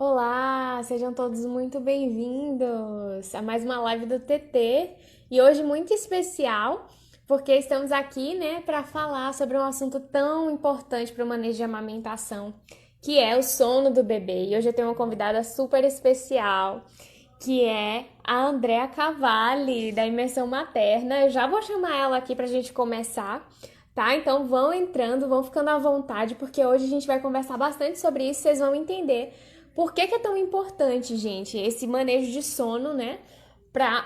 Olá, sejam todos muito bem-vindos a mais uma live do TT e hoje muito especial porque estamos aqui, né, para falar sobre um assunto tão importante para o manejo de amamentação, que é o sono do bebê. E hoje eu tenho uma convidada super especial, que é a Andrea Cavalli, da Imersão Materna. Eu já vou chamar ela aqui para a gente começar. Tá? Então vão entrando, vão ficando à vontade, porque hoje a gente vai conversar bastante sobre isso, vocês vão entender por que é tão importante, gente, esse manejo de sono, né?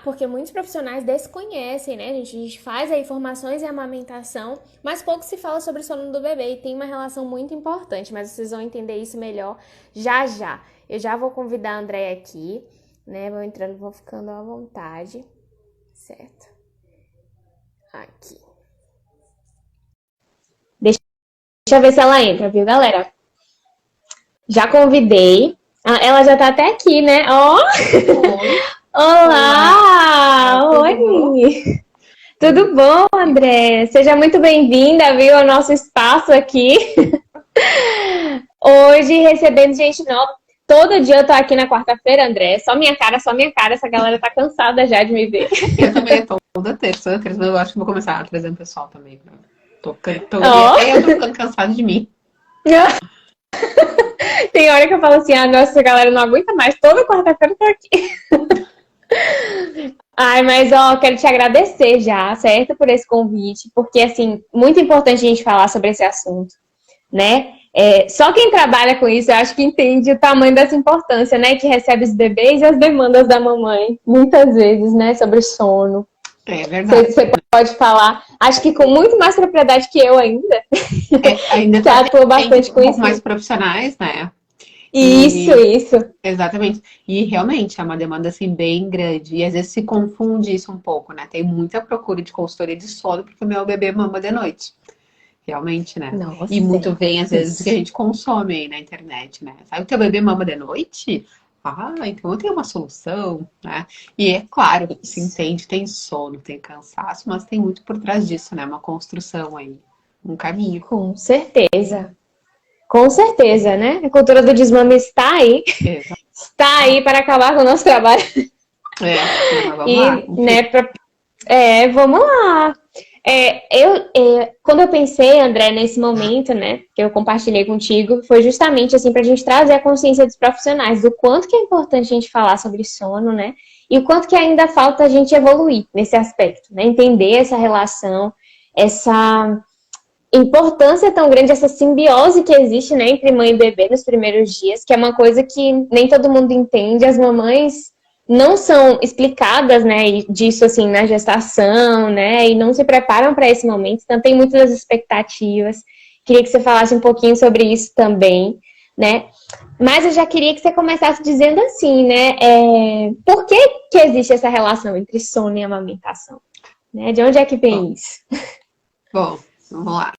Porque muitos profissionais desconhecem, né, gente? A gente faz aí formações em amamentação, mas pouco se fala sobre o sono do bebê e tem uma relação muito importante, mas vocês vão entender isso melhor já já. Eu já vou convidar a Andréia aqui, né? Vão entrando, vão ficando à vontade, certo? Aqui. Deixa eu ver se ela entra, viu, galera? Já convidei. Ela já tá até aqui, né? Ó! Oi, olá, Olá! tudo bom? Oi! Tudo bom, André? Seja muito bem-vinda, viu, ao nosso espaço aqui. Hoje recebendo gente nova. Todo dia eu tô aqui na quarta-feira, André. Só minha cara, só minha cara. Essa galera tá cansada já de me ver. Eu também tô toda terça, eu acho que vou começar a trazer um pessoal também. E Ó! até eu tô ficando cansada de mim. Tem hora que eu falo assim, ah, nossa, essa galera não aguenta mais. Toda quarta-feira eu tô aqui. Ai, mas ó, quero te agradecer já, certo, por esse convite, porque assim, muito importante a gente falar sobre esse assunto, né? Só quem trabalha com isso, eu acho que entende o tamanho dessa importância, né? Que recebe os bebês e as demandas da mamãe, muitas vezes, né? Sobre sono. É verdade. Você pode falar, acho que com muito mais propriedade que eu ainda, Ainda que atua tem bastante com um pouco isso. mais profissionais, né? Isso, E isso. exatamente. E realmente é uma demanda assim bem grande. E às vezes se confunde isso um pouco, né? Tem muita procura de consultoria de sono porque o meu bebê mama de noite. Realmente, né? E Nossa, muito vem, às vezes, do que a isso. gente consome aí na internet, né? Sabe que teu bebê mama de noite? Ah, então eu tenho uma solução, né? E é claro, se Isso. entende, tem sono, tem cansaço, mas tem muito por trás disso, né? Uma construção aí, um caminho. Com certeza. Com certeza, né? A cultura do desmame está aí. Exato. Está aí para acabar com o nosso trabalho. Mas vamos lá, E, enfim. né, vamos lá. Quando eu pensei, André, nesse momento, né, que eu compartilhei contigo, foi justamente assim para a gente trazer a consciência dos profissionais do quanto que é importante a gente falar sobre sono, né, e o quanto que ainda falta a gente evoluir nesse aspecto, né, entender essa relação, essa importância tão grande, essa simbiose que existe, né, entre mãe e bebê nos primeiros dias, que é uma coisa que nem todo mundo entende, as mamães não são explicadas, né, disso assim na gestação, né, e não se preparam para esse momento, então tem muitas expectativas. Queria que você falasse um pouquinho sobre isso também, né? Mas eu já queria que você começasse dizendo assim, né, por que que existe essa relação entre sono e amamentação, né? De onde é que Bom, vem isso? bom, vamos lá.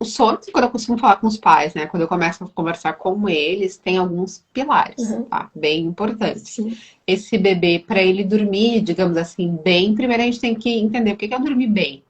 O sono, quando eu costumo falar com os pais, né? Quando eu começo a conversar com eles, tem alguns pilares, Uhum, tá? Bem importantes. sim. Esse bebê, para ele dormir, digamos assim, bem, primeiro a gente tem que entender o que é o dormir bem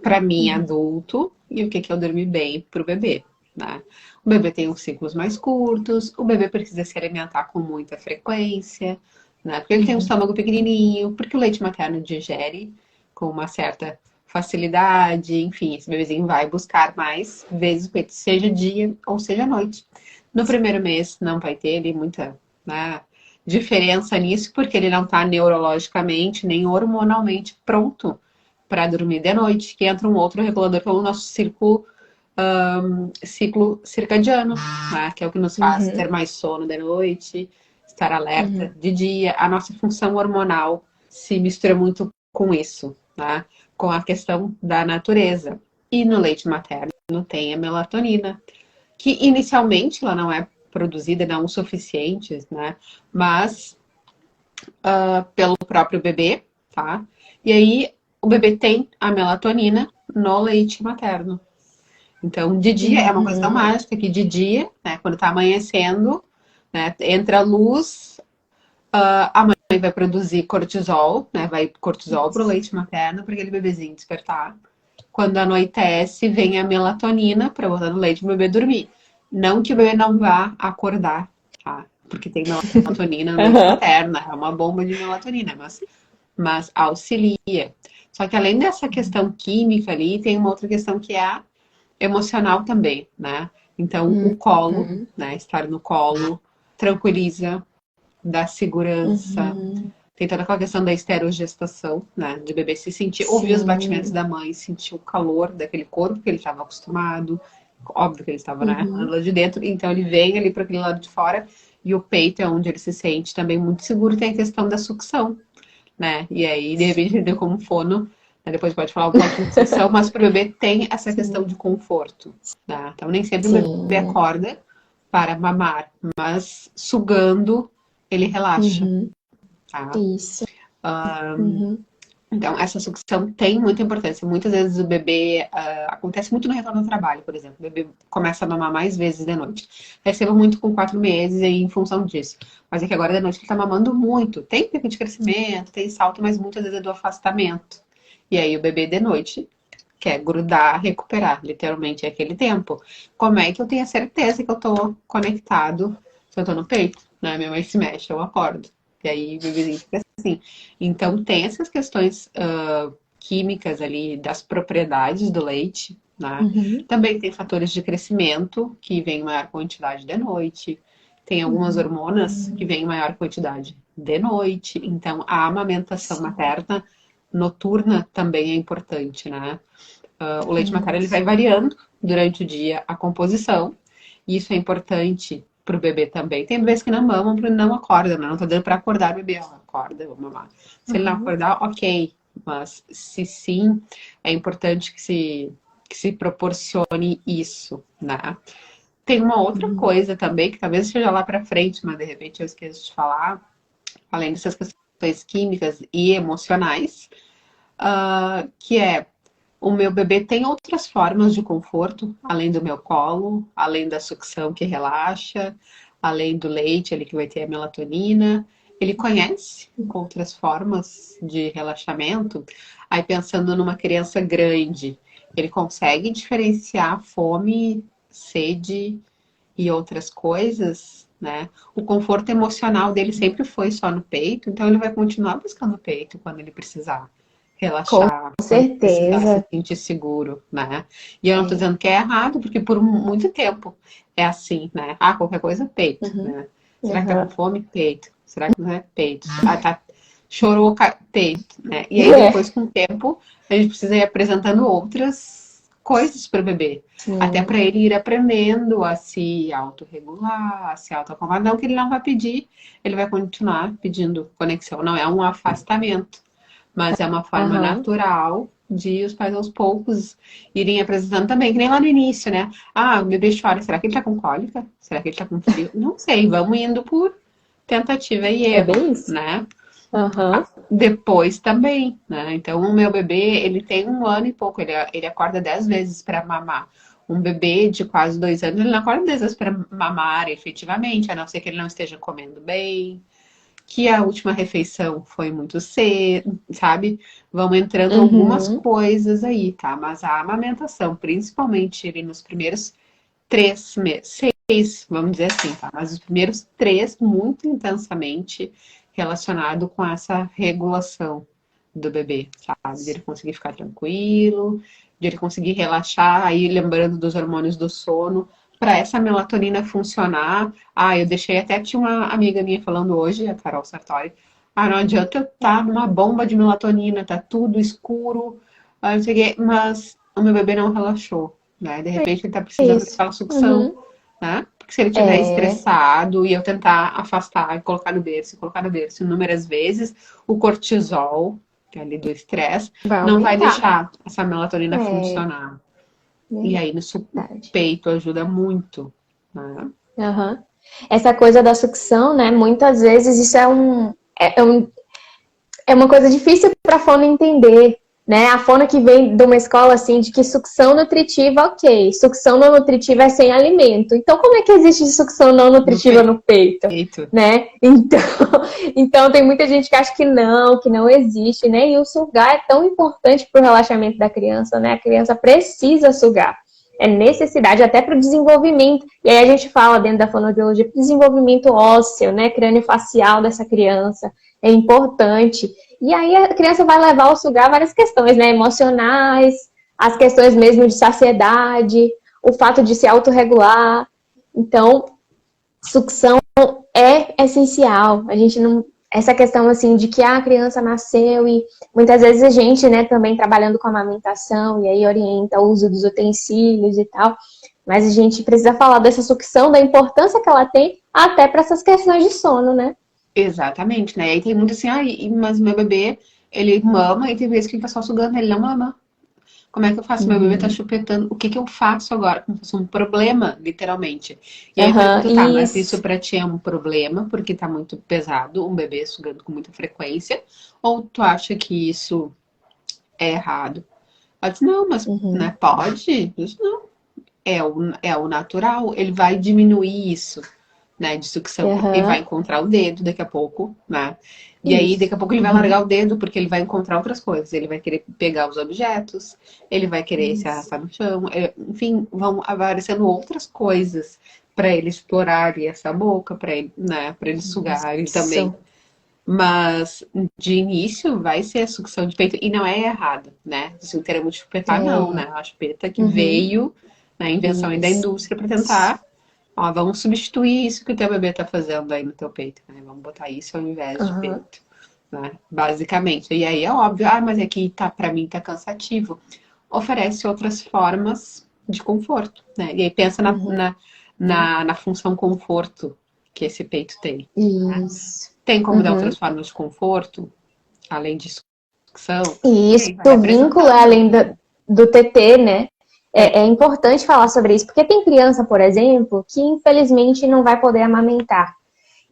para mim, Uhum. adulto, e o que é o dormir bem para o bebê, né? O bebê tem os ciclos mais curtos, o bebê precisa se alimentar com muita frequência, né? Porque ele tem um Uhum. estômago pequenininho, porque o leite materno digere com uma certa facilidade, enfim, esse bebezinho vai buscar mais vezes o peito, seja dia ou seja noite. No primeiro mês não vai ter ali muita, né, diferença nisso, porque ele não está neurologicamente nem hormonalmente pronto para dormir de noite, que entra um outro regulador que é o nosso ciclo circadiano, né, que é o que nos faz ter Uhum. mais sono de noite, estar alerta Uhum. de dia. A nossa função hormonal se mistura muito com isso, né? Com a questão da natureza. E no leite materno tem a melatonina, que inicialmente ela não é produzida, não o suficiente, né? Mas pelo próprio bebê, tá? E aí o bebê tem a melatonina no leite materno. Então, de dia é uma coisa tão Uhum. mágica que de dia, né, quando tá amanhecendo, né, entra a luz, a mãe vai produzir cortisol, né, vai cortisol pro leite materno para aquele bebezinho despertar. Quando anoitece, vem a melatonina para botar no leite para o bebê dormir. Não que o bebê não vá acordar, tá? Porque tem melatonina no leite materno, é uma bomba de melatonina, mas auxilia. Só que além dessa questão química ali, tem uma outra questão que é a emocional também, né? Então, o colo, né? Estar no colo tranquiliza, dá segurança. Tem toda aquela questão da esterogestação, né? De bebê se sentir, ouvir os batimentos da mãe, sentir o calor daquele corpo que ele estava acostumado. Óbvio que ele estava, né? Lá de dentro. Então, ele vem ali para aquele lado de fora. E o peito é onde ele se sente também muito seguro. Tem a questão da sucção, né? E aí, de repente, ele deu como fono. Né? Depois pode falar um pouquinho de sucção. Mas para o bebê tem essa questão de conforto. Né? Então, nem sempre o bebê acorda para mamar. Mas sugando, ele relaxa. Tá? Isso. Então, essa sucção tem muita importância. Muitas vezes o bebê, acontece muito no retorno ao trabalho, por exemplo. O bebê começa a mamar mais vezes de noite. Recebo muito com 4 meses aí, em função disso. Mas é que agora de noite ele tá mamando muito. Tem pico de crescimento, tem salto, mas muitas vezes é do afastamento. E aí o bebê de noite quer grudar, recuperar. Literalmente é aquele tempo. Como é que eu tenho a certeza que eu tô conectado se eu tô no peito? Né? Minha mãe se mexe, eu acordo. E aí o bebezinho fica assim. Então tem essas questões químicas ali das propriedades do leite, né? Também tem fatores de crescimento que vem em maior quantidade de noite. Tem algumas hormonas que vêm em maior quantidade de noite. Então a amamentação materna noturna também é importante, né? O leite materno ele vai variando durante o dia a composição. E isso é importante para o bebê também. Tem bebês que não mamam porque não acordam, né? Não tô dando para acordar o bebê, acorda, eu vou mamar. Se ele não acordar, ok. Mas se sim, é importante que se proporcione isso, né? Tem uma outra coisa também, que talvez esteja lá para frente, mas de repente eu esqueço de falar, além dessas questões químicas e emocionais, que é o meu bebê tem outras formas de conforto, além do meu colo, além da sucção que relaxa, além do leite, ele que vai ter a melatonina. Ele conhece outras formas de relaxamento. Aí pensando numa criança grande, ele consegue diferenciar fome, sede e outras coisas, né? O conforto emocional dele sempre foi só no peito, então ele vai continuar buscando o peito quando ele precisar relaxar, Com certeza. se sentir seguro, né? E eu não tô dizendo que é errado, porque por muito tempo é assim, né? Qualquer coisa, peito, né? Será que tá com fome? Peito. Será que não é peito? Chorou, peito, né? E aí depois, com o tempo, a gente precisa ir apresentando outras coisas para o bebê. Até para ele ir aprendendo a se autorregular, a se autoacomodar. Não que ele não vai pedir, ele vai continuar pedindo conexão. Não é um afastamento. Mas é uma forma natural de os pais aos poucos irem apresentando também, que nem lá no início, né? O bebê chora, será que ele tá com cólica? Será que ele tá com frio? Não sei, vamos indo por tentativa e erro, né? Depois também, né? Então o meu bebê, ele tem 1 ano e pouco, ele acorda 10 vezes para mamar. Um bebê de quase 2 anos, ele não acorda 10 vezes para mamar efetivamente, a não ser que ele não esteja comendo bem, que a última refeição foi muito cedo, sabe? Vão entrando algumas coisas aí, tá? Mas a amamentação, principalmente ele nos primeiros 3 meses, 6, vamos dizer assim, tá? Mas os primeiros 3, muito intensamente relacionado com essa regulação do bebê, sabe? De ele conseguir ficar tranquilo, de ele conseguir relaxar, aí lembrando dos hormônios do sono, para essa melatonina funcionar. Eu deixei até, tinha uma amiga minha falando hoje, a Carol Sartori, não adianta eu estar numa bomba de melatonina, tá tudo escuro, não sei o quê, mas o meu bebê não relaxou, né? De repente ele tá precisando daquela sucção, né? Porque se ele estiver estressado e eu tentar afastar e colocar no berço inúmeras vezes, o cortisol, que é ali do estresse, não vai deixar essa melatonina funcionar. E aí no peito ajuda muito, né? Essa coisa da sucção, né? Muitas vezes isso é uma coisa difícil para a fono entender, né? A fono que vem de uma escola assim de que sucção nutritiva, ok, sucção não nutritiva é sem alimento. Então como é que existe sucção não nutritiva no peito, né? Então tem muita gente que acha que não existe, né? E o sugar é tão importante para o relaxamento da criança, né? A criança precisa sugar. é necessidade até para o desenvolvimento. E aí a gente fala dentro da fonoaudiologia, desenvolvimento ósseo, né, crâniofacial dessa criança, é importante. E aí a criança vai levar ao sugar várias questões, né, emocionais, as questões mesmo de saciedade, o fato de se autorregular. Então, sucção é essencial. A gente não... Essa questão, assim, de que a criança nasceu e muitas vezes a gente, né, também trabalhando com amamentação e aí orienta o uso dos utensílios e tal, mas a gente precisa falar dessa sucção, da importância que ela tem até para essas questões de sono, né? Exatamente, né? E aí tem muito assim, mas meu bebê, ele mama e tem vezes que ele tá só sugando, ele não mama. Como é que eu faço? Meu bebê tá chupetando. O que que eu faço agora? Como se fosse um problema, literalmente. E aí eu pergunto, tá, mas isso pra ti é um problema porque tá muito pesado, um bebê sugando com muita frequência? Ou tu acha que isso é errado? Ela disse, não, mas né, pode? Eu disse, não, é o natural. Ele vai diminuir isso, né, de sucção. Ele vai encontrar o dedo daqui a pouco, né? E aí, daqui a pouco ele vai largar o dedo, porque ele vai encontrar outras coisas. Ele vai querer pegar os objetos, ele vai querer se arrastar no chão. Enfim, vão aparecendo outras coisas para ele explorar essa boca, para ele, né, para ele sugar ele também. Mas, de início, vai ser a sucção de peito. E não é errado, né? Assim, o termo de chupetar, não, né? A chupeta que veio na invenção da indústria para tentar... Ó, vamos substituir isso que o teu bebê tá fazendo aí no teu peito, né? Vamos botar isso ao invés de peito, né? Basicamente. E aí é óbvio, mas aqui tá, pra mim tá cansativo. Oferece outras formas de conforto, né? E aí pensa na função conforto que esse peito tem. Né? Tem como dar outras formas de conforto, além de sucção. Isso, o vínculo além do TT, né? É importante falar sobre isso, porque tem criança, por exemplo, que infelizmente não vai poder amamentar.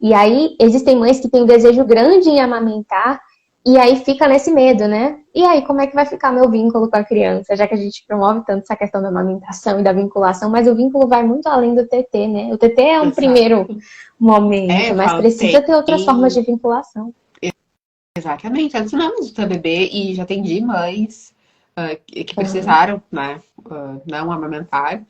E aí, existem mães que têm um desejo grande em amamentar, e aí fica nesse medo, né? E aí, como é que vai ficar meu vínculo com a criança? Já que a gente promove tanto essa questão da amamentação e da vinculação, mas o vínculo vai muito além do TT, né? O TT é um primeiro momento, mas precisa ter outras formas de vinculação. Exatamente. Antes não, mas o teu bebê, e já atendi mães que precisaram, né, não amamentar.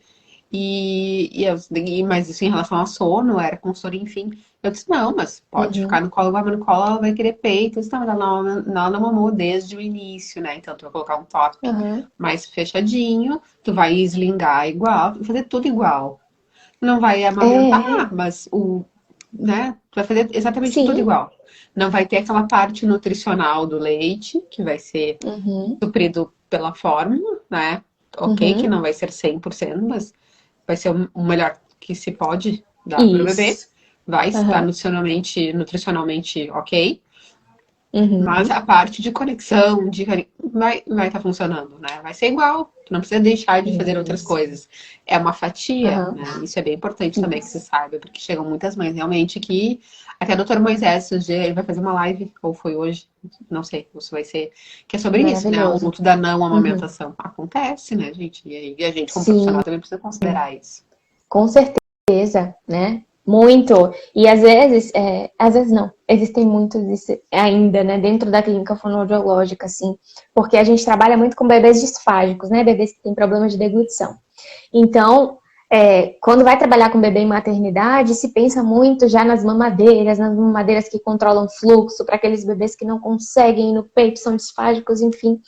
Mas isso em relação ao sono, era com sono, enfim. Eu disse, não, mas pode ficar no colo, vai no colo, ela vai querer peito. Eu disse, não, mas ela não mamou desde o início, né? Então tu vai colocar um top mais fechadinho, tu vai eslingar igual, tu vai fazer tudo igual. Não vai amamentar, mas né? Tu vai fazer exatamente tudo igual. Não vai ter aquela parte nutricional do leite, que vai ser suprido pela fórmula, né? Ok, que não vai ser 100%, mas vai ser o melhor que se pode dar para o bebê. Vai estar nutricionalmente ok. Mas a parte de conexão, vai estar funcionando, né? Vai ser igual. Tu não precisa deixar de fazer outras coisas. É uma fatia, né? Isso é bem importante também que se saiba, porque chegam muitas mães realmente que... Até o Dr. Moisés, ele vai fazer uma live, ou foi hoje, não sei, isso vai ser... Que é sobre isso, né? O luto da não amamentação. Acontece, né, gente? E a gente, como profissional, também precisa considerar isso. Com certeza, né? Muito. E às vezes não, existem muitos ainda, né, dentro da clínica fonoaudiológica, assim, porque a gente trabalha muito com bebês disfágicos, né, bebês que têm problemas de deglutição. Então, quando vai trabalhar com bebê em maternidade, se pensa muito já nas mamadeiras que controlam o fluxo, para aqueles bebês que não conseguem ir no peito, são disfágicos, enfim.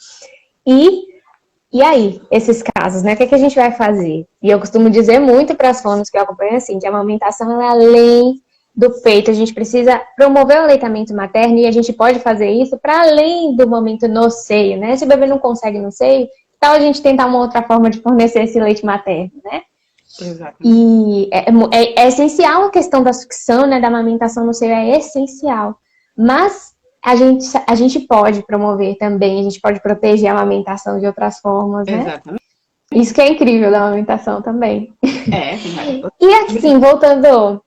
E aí, esses casos, né? O que a gente vai fazer? E eu costumo dizer muito para as fonos que eu acompanho assim, que a amamentação é além do peito. A gente precisa promover o aleitamento materno e a gente pode fazer isso para além do momento no seio, né? Se o bebê não consegue no seio, tal a gente tentar uma outra forma de fornecer esse leite materno, né? Exatamente. E é essencial a questão da sucção, né? Da amamentação no seio é essencial. Mas a gente pode promover também, a gente pode proteger a amamentação de outras formas, né? Exatamente. Isso que é incrível da amamentação também. Vai. E assim, voltando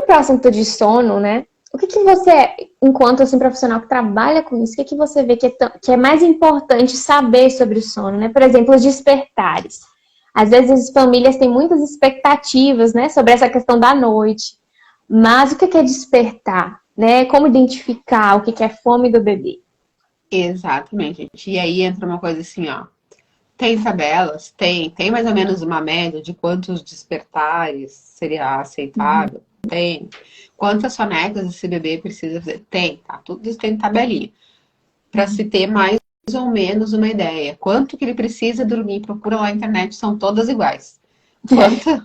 para o assunto de sono, né? O que você, enquanto assim, profissional que trabalha com isso, o que você vê que é mais importante saber sobre o sono, né? Por exemplo, os despertares. Às vezes as famílias têm muitas expectativas, né, sobre essa questão da noite. Mas o que é despertar? Né? Como identificar o que é fome do bebê? Exatamente, gente. E aí entra uma coisa assim, ó. Tem tabelas? Tem mais ou menos uma média de quantos despertares seria Uhum. aceitável? Tem. Quantas sonecas esse bebê precisa fazer? Tem, tá? Tudo isso tem tabelinha. Para se Uhum. ter mais ou menos uma ideia. Quanto que ele precisa dormir? Procura lá na internet, são todas iguais.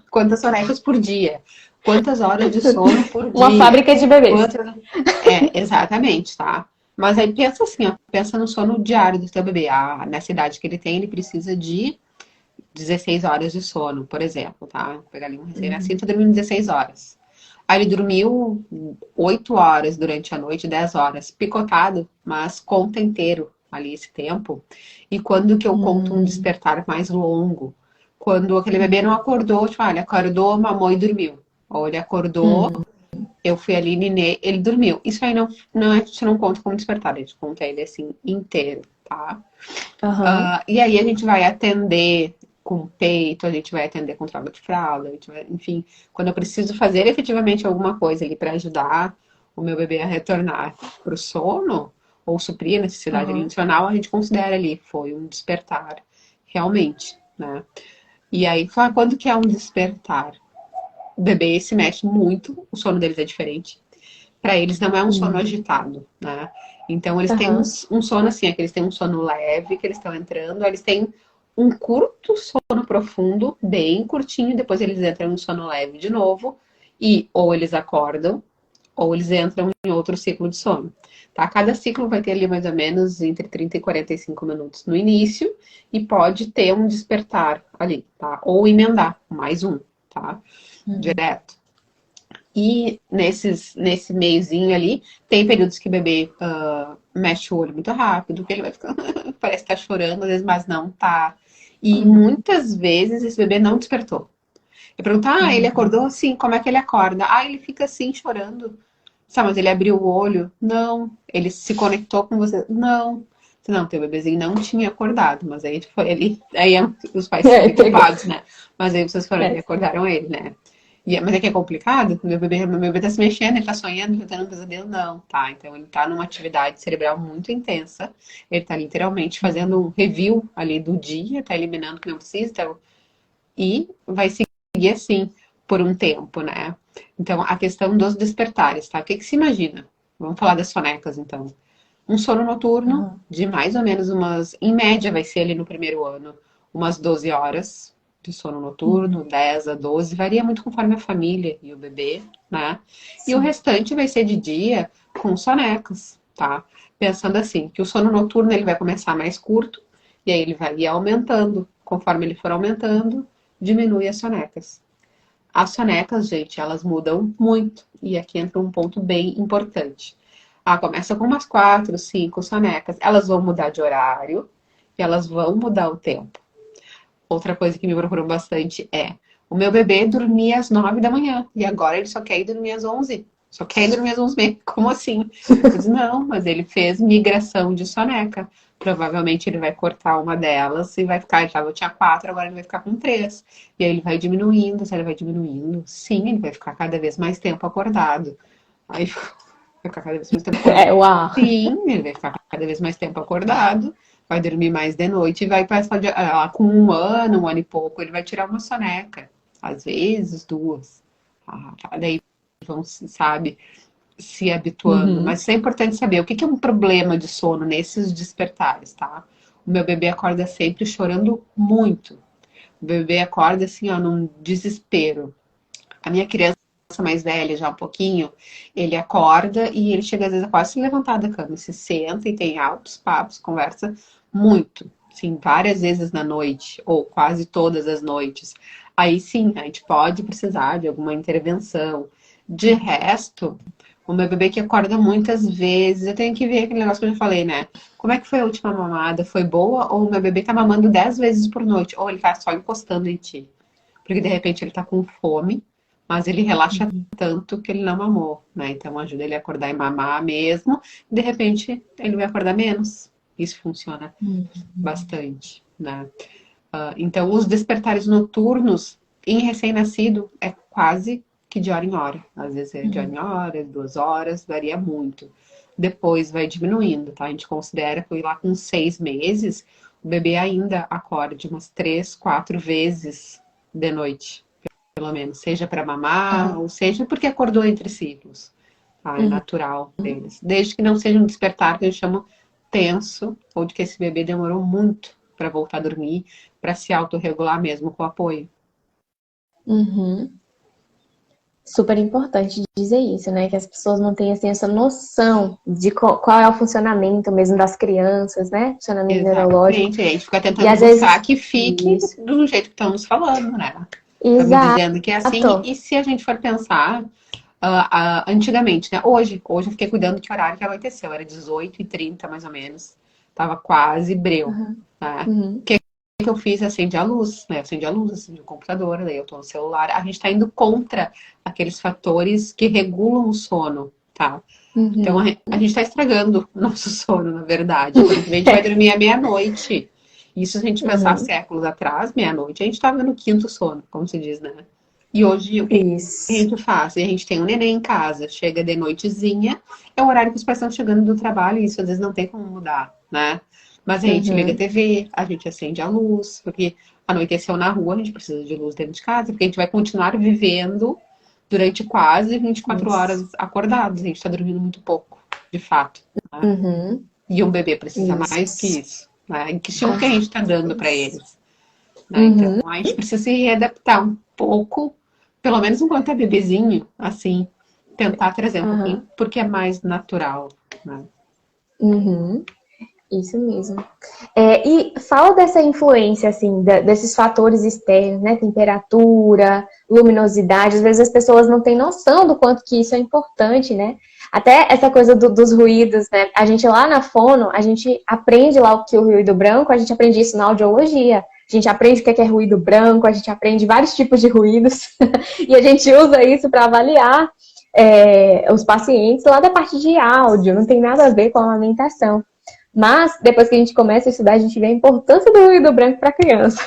Quantas sonecas por dia? Quantas horas de sono por Uma dia? fábrica de bebês. Quantas... exatamente, tá? Mas aí pensa assim, ó, pensa no sono diário do teu bebê. Ah, nessa idade que ele tem, ele precisa de 16 horas de sono, por exemplo, tá? Vou pegar ali um Uhum. recém-nascido, tá dormindo 16 horas. Aí ele dormiu 8 horas durante a noite, 10 horas, picotado, mas conta inteiro ali esse tempo. E quando que eu conto um Uhum. despertar mais longo? Quando aquele bebê não Uhum. acordou, tipo, ele acordou, mamou e dormiu. Ou ele acordou, Uhum. eu fui ali, ninê, ele dormiu. Isso aí a gente não conta como despertar, a gente conta ele assim inteiro, tá? Aham. E aí a gente vai atender com peito, a gente vai atender com troca de fralda, enfim, quando eu preciso fazer efetivamente alguma coisa ali para ajudar o meu bebê a retornar para o sono ou suprir a necessidade ali Aham. nutricional, a gente considera ali, foi um despertar, realmente, né? E aí, quando que é um despertar? O bebê se mexe muito, o sono deles é diferente. Para eles não é um sono Uhum. agitado, né? Então eles têm Aham. um sono assim, é que eles têm um sono leve, que eles estão entrando, eles têm um curto sono profundo, bem curtinho, depois eles entram em sono leve de novo, e ou eles acordam, ou eles entram em outro ciclo de sono. Tá? Cada ciclo vai ter ali mais ou menos entre 30 e 45 minutos no início, e pode ter um despertar ali, tá? Ou emendar mais um, tá? Uhum. Direto. E nesse meiozinho ali, tem períodos que o bebê mexe o olho muito rápido, que ele vai ficando, parece que tá chorando, às vezes, mas não tá. E Uhum. muitas vezes esse bebê não despertou. Eu pergunto, ele Uhum. acordou assim, como é que ele acorda? Ele fica assim, chorando. Sabe, mas ele abriu o olho? Não. Ele se conectou com você? Não. Não, teu bebezinho não tinha acordado, mas aí foi ele. Aí os pais se sentem Pegou. culpados, né? Mas aí vocês foram ali e É. acordaram ele, né? Mas é que é complicado, meu bebê tá se mexendo, ele tá sonhando, ele tá tendo um pesadelo, não, tá? Então ele tá numa atividade cerebral muito intensa, ele tá literalmente fazendo um review ali do dia, tá eliminando o que não precisa, então, e vai seguir assim por um tempo, né? Então, a questão dos despertares, tá? O que que se imagina? Vamos falar das sonecas, então. Um sono noturno Aham. de mais ou menos em média vai ser ali no primeiro ano, umas 12 horas de sono noturno, Uhum. 10 a 12, varia muito conforme a família e o bebê, né? E o Sim. restante vai ser de dia com sonecas, tá? Pensando assim, que o sono noturno ele vai começar mais curto e aí ele vai ir aumentando. Conforme ele for aumentando, diminui as sonecas. As sonecas, gente, elas mudam muito. E aqui entra um ponto bem importante. Começa com umas 4, 5 sonecas. Elas vão mudar de horário e elas vão mudar o tempo. Outra coisa que me procurou bastante é: o meu bebê dormia às 9 da manhã e agora ele só quer ir dormir às 11. Só quer ir dormir às 11 Como assim? Eu disse, não, mas ele fez migração de soneca. Provavelmente ele vai cortar uma delas e vai ficar. Eu tinha 4, agora ele vai ficar com 3. E aí ele vai diminuindo, se ele vai diminuindo. Sim, ele vai ficar cada vez mais tempo acordado. Aí vai ficar cada vez mais tempo acordado. É, uau. Sim, ele vai ficar cada vez mais tempo acordado, vai dormir mais de noite e vai passar com um ano e pouco, ele vai tirar uma soneca. Às vezes, duas. Daí vão, sabe, se habituando. Uhum. Mas isso é importante saber o que que é um problema de sono nesses despertares, tá? O meu bebê acorda sempre chorando muito. O bebê acorda assim, ó, num desespero. A minha criança mais velha, já um pouquinho, ele acorda e ele chega às vezes a quase se levantar da cama, se senta e tem altos papos, conversa muito, sim, várias vezes na noite, ou quase todas as noites. Aí sim, a gente pode precisar de alguma intervenção. De resto, o meu bebê que acorda muitas vezes, eu tenho que ver aquele negócio que eu já falei, né? Como é que foi a última mamada? Foi boa? Ou o meu bebê tá mamando 10 vezes por noite? Ou ele tá só encostando em ti? Porque de repente ele tá com fome, mas ele relaxa Uhum. tanto que ele não mamou, né? Então ajuda ele a acordar e mamar mesmo. De repente ele vai acordar menos. Isso funciona Uhum. bastante, né? Então os despertares noturnos em recém-nascido é quase que de hora em hora. Às vezes é de hora Uhum. em hora, 2 horas, varia muito. Depois vai diminuindo, tá? A gente considera que lá com 6 meses o bebê ainda acorde umas 3, 4 vezes de noite, pelo menos. Seja para mamar, Aham. ou seja porque acordou entre ciclos. Tá? É Uhum. natural deles. Desde que não seja um despertar que eu chamo tenso, ou de que esse bebê demorou muito para voltar a dormir, para se autorregular mesmo com apoio. Uhum. Super importante dizer isso, né? Que as pessoas não têm assim, essa noção de qual é o funcionamento mesmo das crianças, né? Funcionamento neurológico. Exatamente. A gente fica E tentando às buscar vezes. que fique Isso. do jeito que estamos falando, né? Estamos Exato. dizendo que é assim. E se a gente for pensar, antigamente, né? Hoje eu fiquei cuidando que horário que anoiteceu. Era 18h30, mais ou menos. Tava quase breu, né? Uhum. Que eu fiz? Acendi a luz, né? Acendi a luz, acendi o computador, daí eu tô no celular. A gente tá indo contra aqueles fatores que regulam o sono, tá? Então Uhum. a gente tá estragando o nosso sono, na verdade. Quando a gente vai dormir à meia-noite. Isso, se a gente pensar Uhum. séculos atrás, meia-noite, a gente tava no quinto sono, como se diz, né? E hoje, o que a Isso. gente faz? A gente tem um neném em casa, chega de noitezinha, é o horário que os pais estão chegando do trabalho, e isso às vezes não tem como mudar, né? Mas a gente liga a Uhum. TV, a gente acende a luz, porque anoiteceu na rua, a gente precisa de luz dentro de casa, porque a gente vai continuar vivendo durante quase 24 Isso. horas acordados. A gente está dormindo muito pouco, de fato. Né? Uhum. E um bebê precisa mais que Isso. isso. Né? E que estímulo Com que a gente está dando para certeza. eles? Né? Então, Uhum. a gente precisa se readaptar um pouco, pelo menos enquanto é bebezinho, assim, tentar trazer um pouquinho, Aham. porque é mais natural. Né? Uhum. Isso mesmo. E fala dessa influência, assim, desses fatores externos, né? Temperatura, luminosidade. Às vezes as pessoas não têm noção do quanto que isso é importante, né? Até essa coisa dos ruídos, né? A gente lá na fono, a gente aprende lá o que é o ruído branco, a gente aprende isso na audiologia. A gente aprende o que é ruído branco, a gente aprende vários tipos de ruídos e a gente usa isso para avaliar os pacientes lá da parte de áudio, não tem nada a ver com a amamentação. Mas, depois que a gente começa a estudar, a gente vê a importância do ruído branco para a criança.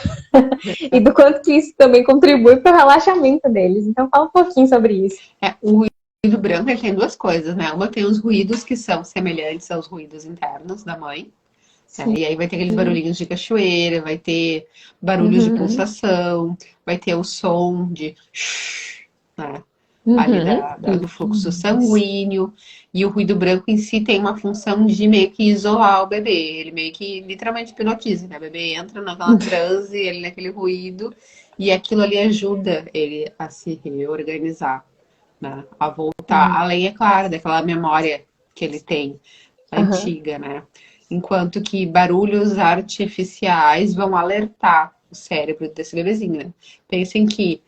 E do quanto que isso também contribui para o relaxamento deles. Então, fala um pouquinho sobre isso. O ruído branco ele tem duas coisas, né? Uma tem os ruídos que são semelhantes aos ruídos internos da mãe. Né? Sim. E aí vai ter aqueles barulhinhos de cachoeira, vai ter barulhos de Uhum. pulsação, vai ter o som de né? Ali Uhum. do fluxo Isso. sanguíneo. E o ruído branco em si tem uma função de meio que isolar o bebê. Ele meio que literalmente hipnotiza, né? O bebê entra naquela transe, ele naquele ruído, e aquilo ali ajuda ele a se reorganizar, né? A voltar. Uhum. Além, é claro, daquela memória que ele tem Uhum. antiga, né? Enquanto que barulhos artificiais vão alertar o cérebro desse bebezinho, né? Pensem que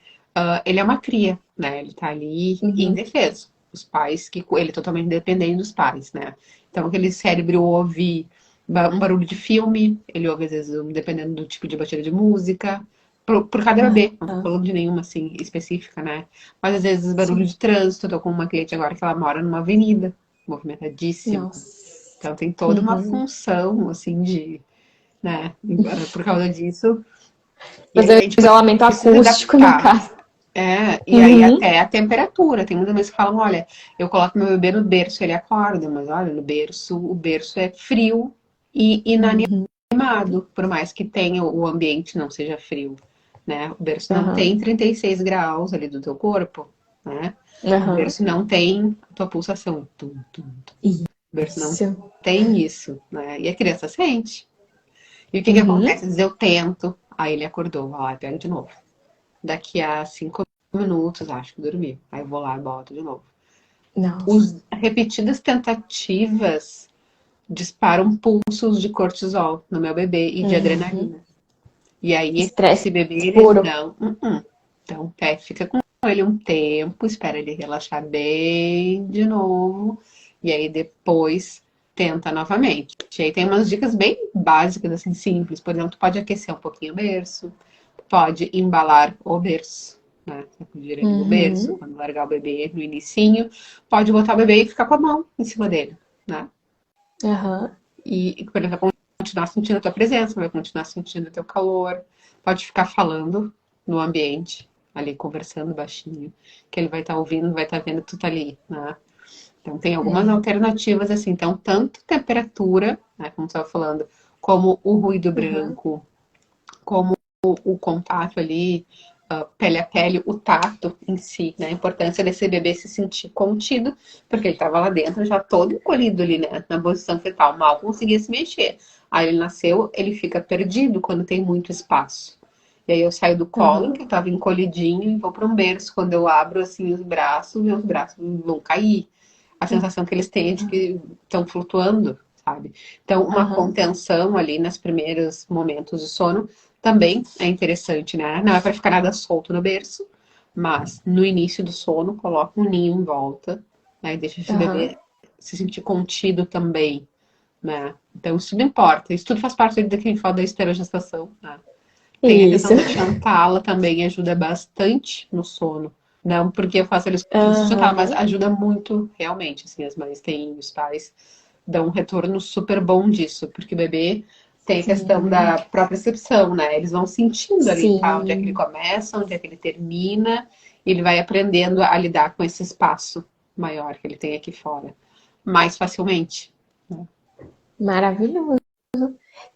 ele é uma cria, né? Ele tá ali Uhum. indefeso. Os pais, que ele é totalmente dependente dos pais, né? Então, aquele cérebro ouve um barulho de filme, ele ouve, às vezes, dependendo do tipo de batida de música, por cada bebê, não tô Uhum. falando de nenhuma, assim, específica, né? Mas, às vezes, barulho Sim. de trânsito, eu tô com uma cliente agora que ela mora numa avenida, movimentadíssima. Nossa. Então, tem toda uma Uhum. função, assim, de, né? Por causa disso. E aí a Fazer gente o isolamento precisa acústico na adaptar. casa. E aí Uhum. até a temperatura. Tem muitas vezes que falam, olha, eu coloco meu bebê no berço, ele acorda, mas olha, no berço, o berço é frio e Uhum. inanimado, por mais que tenha o ambiente não seja frio, né? O berço não Uhum. tem 36 graus ali do teu corpo, né? O Uhum. berço não tem a tua pulsação. Tum, tum, tum. O berço não Isso. tem isso, né? E a criança sente. E o que que Uhum. acontece? Às vezes eu tento, aí ele acordou, vai lá, pega de novo. Daqui a 5 minutos, acho que dormi. Aí eu vou lá e boto de novo. Nossa. Os repetidas tentativas disparam pulsos de cortisol no meu bebê e de Uhum. adrenalina. E aí Estresse esse bebê ele puro. não. Então, fica com ele um tempo, espera ele relaxar bem de novo. E aí depois tenta novamente. E aí tem umas dicas bem básicas, assim, simples. Por exemplo, tu pode aquecer um pouquinho o berço, pode embalar o berço, né? Sacudir ali o berço, Uhum. quando largar o bebê no inicinho, pode botar o bebê e ficar com a mão em cima dele, né? Aham. E ele vai continuar sentindo a tua presença, vai continuar sentindo o teu calor, pode ficar falando no ambiente, ali conversando baixinho, que ele vai estar ouvindo, vai estar vendo que tu tá ali, né? Então tem algumas É. alternativas assim, então tanto temperatura, né, como tu estava falando, como o ruído Uhum. branco, como o contato ali, pele a pele, o tato em si, né? A importância desse bebê se sentir contido, porque ele estava lá dentro já todo encolhido ali, né? Na posição fetal, mal conseguia se mexer. Aí ele nasceu, ele fica perdido quando tem muito espaço. E aí eu saio do colo, que Uhum. eu tava encolhidinho, e vou para um berço. Quando eu abro assim os braços, meus braços vão cair. A sensação que eles têm é de que estão flutuando, sabe? Então, uma Aham. contenção ali nos primeiros momentos de sono também é interessante, né? Não é para ficar nada solto no berço, mas no início do sono, coloca um ninho em volta, né? E deixa esse Aham. bebê se sentir contido também, né? Então, isso tudo importa. Isso tudo faz parte daquele que a gente fala da esterogestação, né? Tem a questão Isso. da Chantala também ajuda bastante no sono. Não porque eu faço eles com Chantala, mas Aham. ajuda muito, realmente. Assim, as mães têm, os pais dão um retorno super bom disso, porque o bebê tem a questão Sim. da propriocepção, né? Eles vão sentindo ali, tá? Onde é que ele Sim. começa, onde é que ele termina, e ele vai aprendendo a lidar com esse espaço maior que ele tem aqui fora, mais facilmente. Né? Maravilhoso.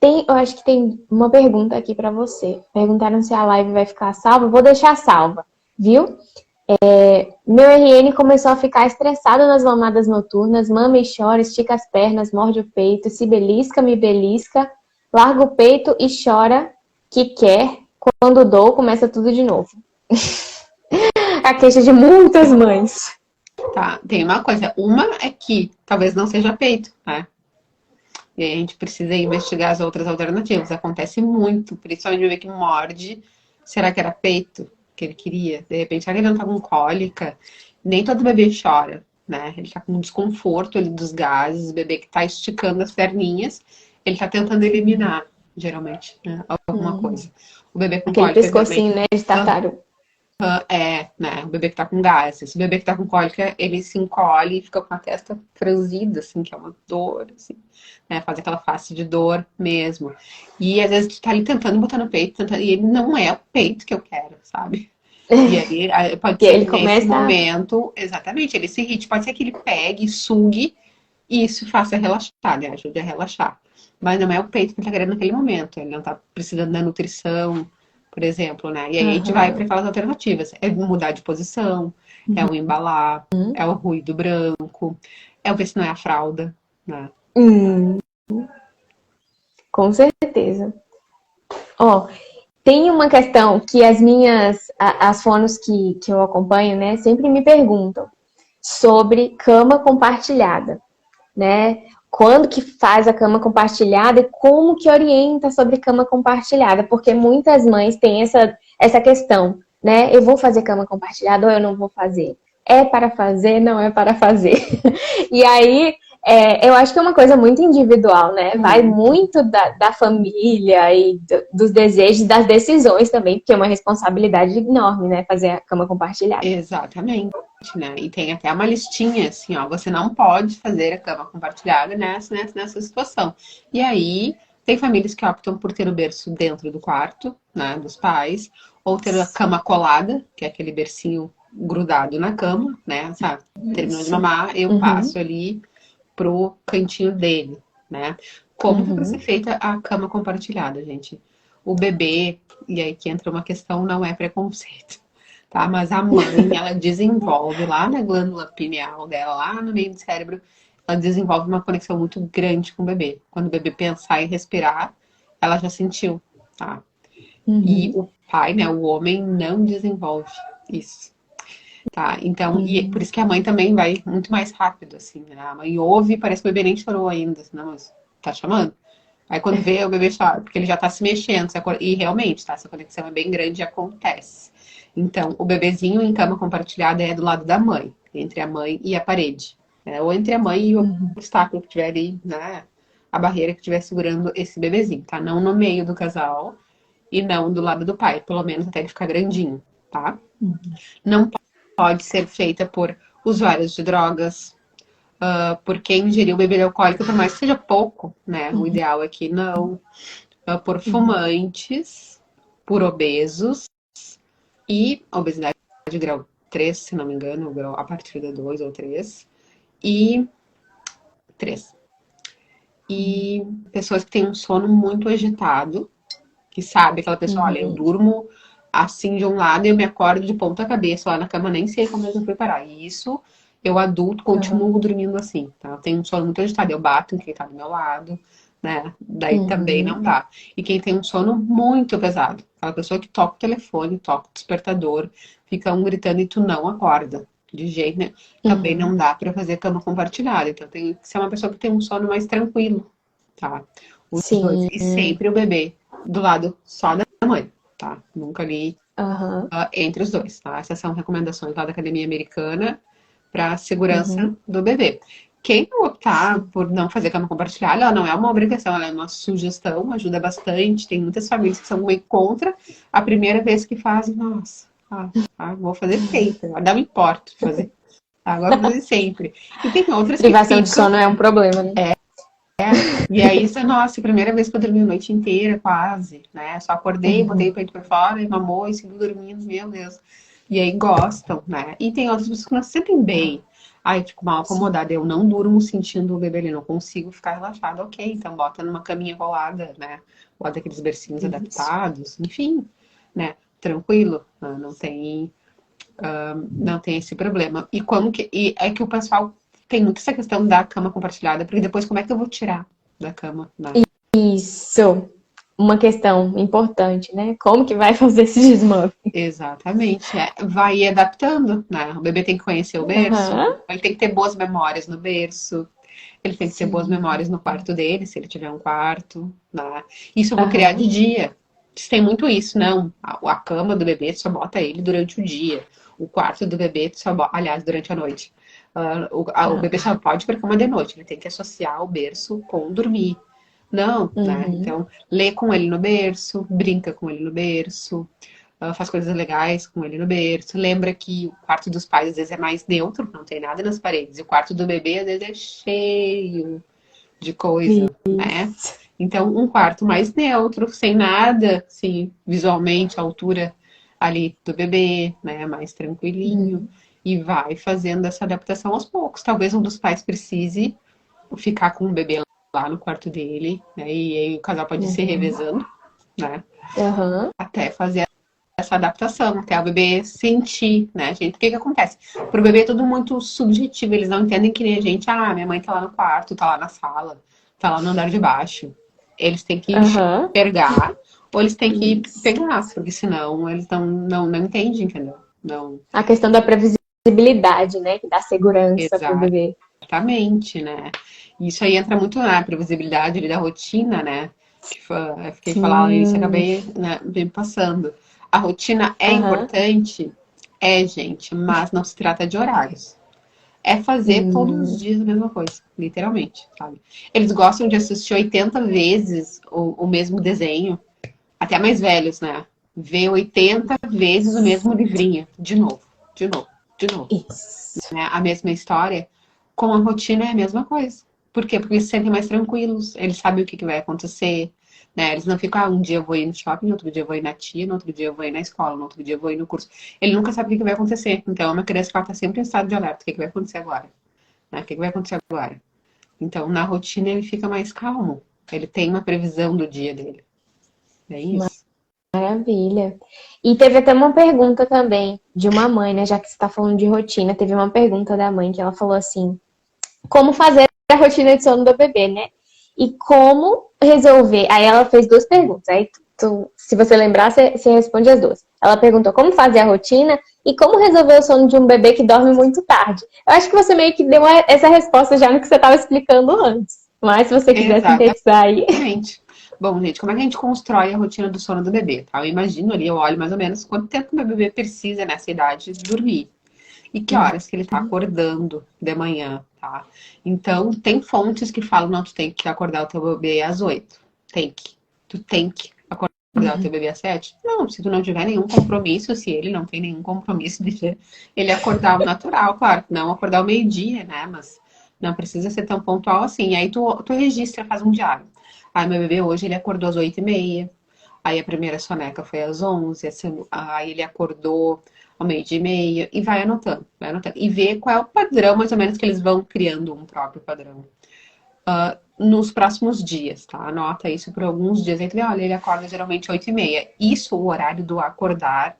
Eu acho que tem uma pergunta aqui pra você. Perguntaram se a live vai ficar salva. Vou deixar salva, viu? Meu RN começou a ficar estressado nas mamadas noturnas, mama e chora, estica as pernas, morde o peito, se belisca, me belisca, larga o peito e chora que quer. Quando dou, começa tudo de novo. A queixa de muitas mães. Tá, tem uma coisa. Uma é que talvez não seja peito, né? E aí a gente precisa investigar as outras alternativas. Acontece muito, principalmente o bebê que morde. Será que era peito que ele queria? De repente, será que ele não tá com cólica? Nem todo bebê chora, né? Ele tá com desconforto ali dos gases, o bebê que tá esticando as perninhas, ele tá tentando eliminar, geralmente, né? Alguma coisa. O bebê com Aquele cólica também. pescocinho, né, de tartaruga. É, né? O bebê que tá com gases. O bebê que tá com cólica, ele se encolhe e fica com a testa franzida, assim, que é uma dor, assim, né? Faz aquela face de dor mesmo. E às vezes tu tá ali tentando botar no peito, e ele não é o peito que eu quero, sabe? E aí pode E ser aí ele que nesse começa a... momento, exatamente, ele se irrite. Pode ser que ele pegue, sugue e isso faça relaxar, né? Ajude a relaxar. Mas não é o peito que ele tá querendo naquele momento. Ele não tá precisando da nutrição, por exemplo, né? E aí a gente vai para Aham. aquelas alternativas. É mudar de posição, é o embalar, é o ruído branco, é o ver se não é a fralda, né? Hum, com certeza. Ó, tem uma questão que as fonos que eu acompanho, né, sempre me perguntam sobre cama compartilhada, né? Quando que faz a cama compartilhada e como que orienta sobre cama compartilhada? Porque muitas mães têm essa questão, né? Eu vou fazer cama compartilhada ou eu não vou fazer? É para fazer, não é para fazer. E aí, eu acho que é uma coisa muito individual, né? Vai Muito. muito da família e dos desejos, das decisões também, porque é uma responsabilidade enorme, né? Fazer a cama compartilhada. Exatamente, né? E tem até uma listinha assim, ó, você não pode fazer a cama compartilhada nessa situação. E aí, tem famílias que optam por ter o berço dentro do quarto, né, dos pais, ou ter a cama colada, que é aquele bercinho grudado na cama, né, sabe? Terminou de Isso. mamar, eu Uhum, passo ali pro cantinho dele, né? Como que é para ser uhum, feita a cama compartilhada, gente? O bebê, e aí que entra uma questão, não é preconceito, tá? Mas a mãe, ela desenvolve lá na glândula pineal dela, lá no meio do cérebro, ela desenvolve uma conexão muito grande com o bebê. Quando o bebê pensar e respirar, ela já sentiu, tá? E uhum, o pai, né, o homem, não desenvolve isso. Tá, então, e por uhum. isso que a mãe também vai muito mais rápido, assim, né? A mãe ouve e parece que o bebê nem chorou ainda, não, mas tá chamando. Aí quando vê, o bebê chora, porque ele já tá se mexendo, e realmente, tá, essa conexão é bem grande e acontece. Então, o bebezinho em cama compartilhada é do lado da mãe, entre a mãe e a parede, né? Ou entre a mãe e o obstáculo que tiver ali, né? A barreira que estiver segurando esse bebezinho, tá? Não no meio do casal e não do lado do pai, pelo menos até ele ficar grandinho, tá? Não pode ser feita por usuários de drogas, por quem ingeriu bebida alcoólica, por mais que seja pouco, né? O ideal é que não. Por fumantes, por obesos e obesidade de grau 3, se não me engano, a partir da 2 ou 3, e 3. e pessoas que têm um sono muito agitado, que sabe aquela pessoa, olha, eu Uhum. durmo assim de um lado e eu me acordo de ponta cabeça lá na cama, nem sei como é que eu fui parar. E isso, eu adulto, Aham. continuo dormindo assim, tá? Eu tenho um sono muito agitado, eu bato em quem tá do meu lado, né? Daí também não Uhum. dá. E quem tem um sono muito pesado, aquela pessoa que toca o telefone, toca o despertador, fica um gritando e tu não acorda. De jeito nenhum. Também Uhum. não dá pra fazer cama compartilhada. Então tem que ser uma pessoa que tem um sono mais tranquilo, tá? Os dois. Sim. E sempre o bebê do lado só da mãe, tá? Nunca ali Aham. entre os dois, tá? Essas são recomendações lá da Academia Americana para segurança Uhum. do bebê. Quem optar Sim. por não fazer cama compartilhada, ela não é uma obrigação, ela é uma sugestão, ajuda bastante. Tem muitas famílias que são meio contra. A primeira vez que fazem, nossa, vou fazer sempre, não me importo fazer. Agora vou fazer sempre. E tem outras que Privação de ficam. sono é um problema, né? E aí, isso, nossa, primeira vez que eu dormi a noite inteira, quase, né? Só acordei, botei o Uhum. peito pra fora e mamou e seguiu dormindo, meu Deus. E aí gostam, né? E tem outras pessoas que não se sentem bem. Aí eu fico mal Sim. acomodada, eu não durmo sentindo o bebê ali, não consigo ficar relaxada. Ok, então bota numa caminha rolada, né? Bota aqueles bercinhos Isso. adaptados, enfim, né? Tranquilo, né? Não tem esse problema. E como que. E é que o pessoal tem muito essa questão da cama compartilhada, porque depois como é que eu vou tirar da cama, né? Isso. Uma questão importante, né? Como que vai fazer esse desmame? Exatamente. Vai ir adaptando, né? O bebê tem que conhecer o berço, Aham. ele tem que ter boas memórias no berço, ele tem que ter boas Sim. memórias no quarto dele, se ele tiver um quarto, né? Isso eu vou criar de Aham. dia. Tem muito isso, não. A cama do bebê tu só bota ele durante o dia. O quarto do bebê tu só bota, aliás, durante a noite. O Aham. bebê só pode ir pra cama de noite, ele tem que associar o berço com dormir. Não, né? Uhum. Então, lê com ele no berço, brinca com ele no berço, faz coisas legais com ele no berço. Lembra que o quarto dos pais às vezes é mais neutro, não tem nada nas paredes. E o quarto do bebê às vezes é cheio de coisa, né? Isso. Então, um quarto mais neutro, sem nada, assim, visualmente, a altura ali do bebê, né? Mais tranquilinho. Uhum. E vai fazendo essa adaptação aos poucos. Talvez um dos pais precise ficar com o bebê lá no quarto dele, né? E aí o casal pode ir se Uhum. revezando, né? Aham. Até fazer essa adaptação, até o bebê sentir, né, gente? O que que acontece? Pro bebê é tudo muito subjetivo, eles não entendem que nem a gente, minha mãe tá lá no quarto, tá lá na sala, tá lá no andar de baixo. Eles têm que Aham. enxergar, ou eles têm que Isso. pegar, porque senão eles não entendem, entendeu? Não, A questão da previsibilidade, né? Que dá segurança pro bebê. exatamente, né? Isso aí entra muito na previsibilidade ali da rotina, né? Eu fiquei falando isso e Sim. acabei, né, me passando. A rotina é Aham. importante? É, gente, mas não se trata de horários. É fazer todos os Hum. dias a mesma coisa, literalmente, sabe? Eles gostam de assistir 80 vezes o mesmo desenho, até mais velhos, né? Ver 80 vezes o mesmo livrinho, de novo, de novo, Isso. né? A mesma história. Com a rotina é a mesma coisa. Por quê? Porque eles se sentem mais tranquilos, eles sabem o que vai acontecer, né? Eles não ficam, um dia eu vou ir no shopping, no outro dia eu vou ir na tia, no outro dia eu vou ir na escola, no outro dia eu vou ir no curso. Ele nunca sabe o que vai acontecer. Então é uma criança que ela tá sempre em estado de alerta. O que vai acontecer agora? Né? O que vai acontecer agora? Então, na rotina ele fica mais calmo. Ele tem uma previsão do dia dele. É isso. Maravilha. E teve até uma pergunta também de uma mãe, né? Já que você está falando de rotina, teve uma pergunta da mãe que ela falou assim: como fazer a rotina de sono do bebê, né? E como resolver. Aí ela fez duas perguntas. Aí, se você lembrar, você responde as duas. Ela perguntou como fazer a rotina e como resolver o sono de um bebê que dorme muito tarde. Eu acho que você meio que deu essa resposta já no que você estava explicando antes. Mas se você quiser sintetizar aí. Exatamente. Bom, gente, como é que a gente constrói a rotina do sono do bebê? Tá? Eu imagino ali, eu olho mais ou menos quanto tempo o meu bebê precisa nessa idade dormir. E que horas que ele tá acordando de manhã, tá? Então, tem fontes que falam, não, tu tem que acordar o teu bebê às 8. Tem que. Tu tem que acordar o teu bebê às 7. Não, se tu não tiver nenhum compromisso, se ele não tem nenhum compromisso de ele acordar o natural, claro, não acordar o meio-dia, né? Mas não precisa ser tão pontual assim. Aí tu registra, faz um diário. Aí meu bebê hoje ele acordou às 8h30. Aí a primeira soneca foi às 11, aí ele acordou ao meio-dia e meia, e vai anotando. E ver qual é o padrão, mais ou menos, que eles vão criando um próprio padrão. nos próximos dias, tá? Anota isso por alguns dias. Ele, olha, ele acorda geralmente 8h30. Isso, o horário do acordar,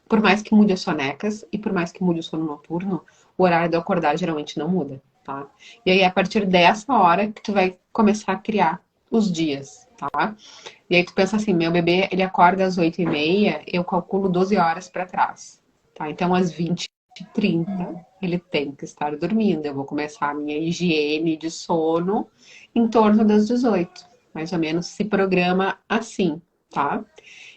por mais que mude as sonecas e por mais que mude o sono noturno, o horário do acordar geralmente não muda, tá? E aí, a partir dessa hora que tu vai começar a criar os dias, tá? E aí tu pensa assim, meu bebê, ele acorda às 8h30, eu calculo 12 horas para trás, tá? Então, às 20h30, ele tem que estar dormindo. Eu vou começar a minha higiene de sono em torno das 18, mais ou menos se programa assim, tá?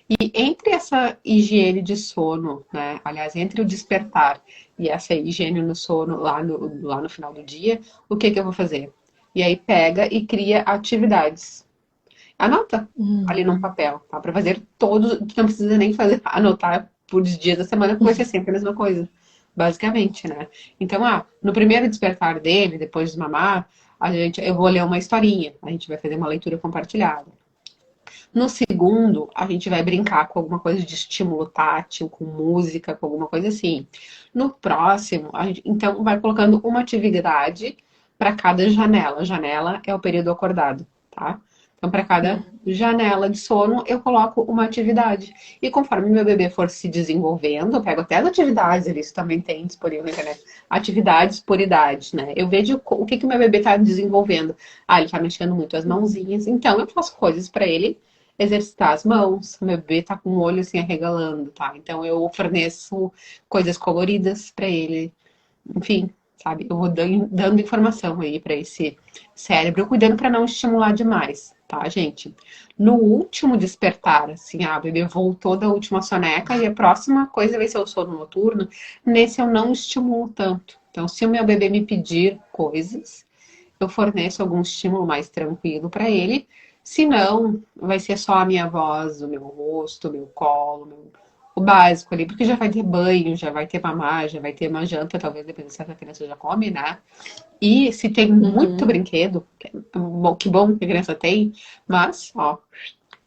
E entre essa higiene de sono, né? Aliás, entre o despertar e essa higiene no sono lá no final do dia, o que que eu vou fazer? E aí pega e cria atividades. Anota ali num papel, tá? Para fazer todos, tu não precisa nem fazer, anotar por dias da semana, porque vai ser sempre a mesma coisa, basicamente, né? Então, no primeiro despertar dele, depois de mamar, eu vou ler uma historinha, a gente vai fazer uma leitura compartilhada. No segundo, a gente vai brincar com alguma coisa de estímulo tátil, com música, com alguma coisa assim. No próximo, a gente, então, vai colocando uma atividade para cada janela. Janela é o período acordado, tá? Então, para cada janela de sono, eu coloco uma atividade. E conforme meu bebê for se desenvolvendo, eu pego até as atividades, isso também tem disponível na internet. Atividades por idade, né? Eu vejo o que o meu bebê está desenvolvendo. Ele está mexendo muito as mãozinhas, então eu faço coisas para ele exercitar as mãos. Meu bebê tá com o olho assim arregalando, tá? Então eu forneço coisas coloridas para ele. Enfim, sabe? Eu vou dando informação aí para esse cérebro, cuidando para não estimular demais, tá, gente? No último despertar, assim, o bebê voltou da última soneca e a próxima coisa vai ser o sono noturno. Nesse eu não estimulo tanto. Então, se o meu bebê me pedir coisas, eu forneço algum estímulo mais tranquilo para ele. Se não, vai ser só a minha voz, o meu rosto, o meu colo, o básico ali, porque já vai ter banho, já vai ter mamar, já vai ter uma janta, talvez dependendo se a criança já come, né? E se tem muito brinquedo, que bom que a criança tem, mas,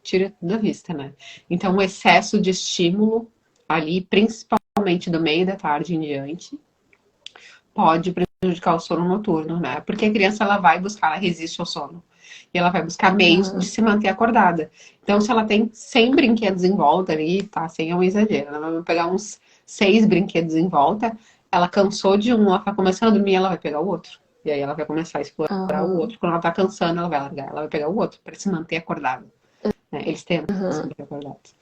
tira tudo da vista, né? Então, o excesso de estímulo ali, principalmente do meio da tarde em diante, pode prejudicar o sono noturno, né? Porque a criança, ela vai buscar, ela resiste ao sono. E ela vai buscar meios de se manter acordada. Então, se ela tem 100 brinquedos em volta ali, tá? 100 é um exagero. Ela vai pegar uns 6 brinquedos em volta. Ela cansou de um, ela tá começando a dormir, ela vai pegar o outro. E aí ela vai começar a explorar o outro. Quando ela tá cansando, ela vai largar. Ela vai pegar o outro para se manter acordada. Né? Eles tentam se manter acordados.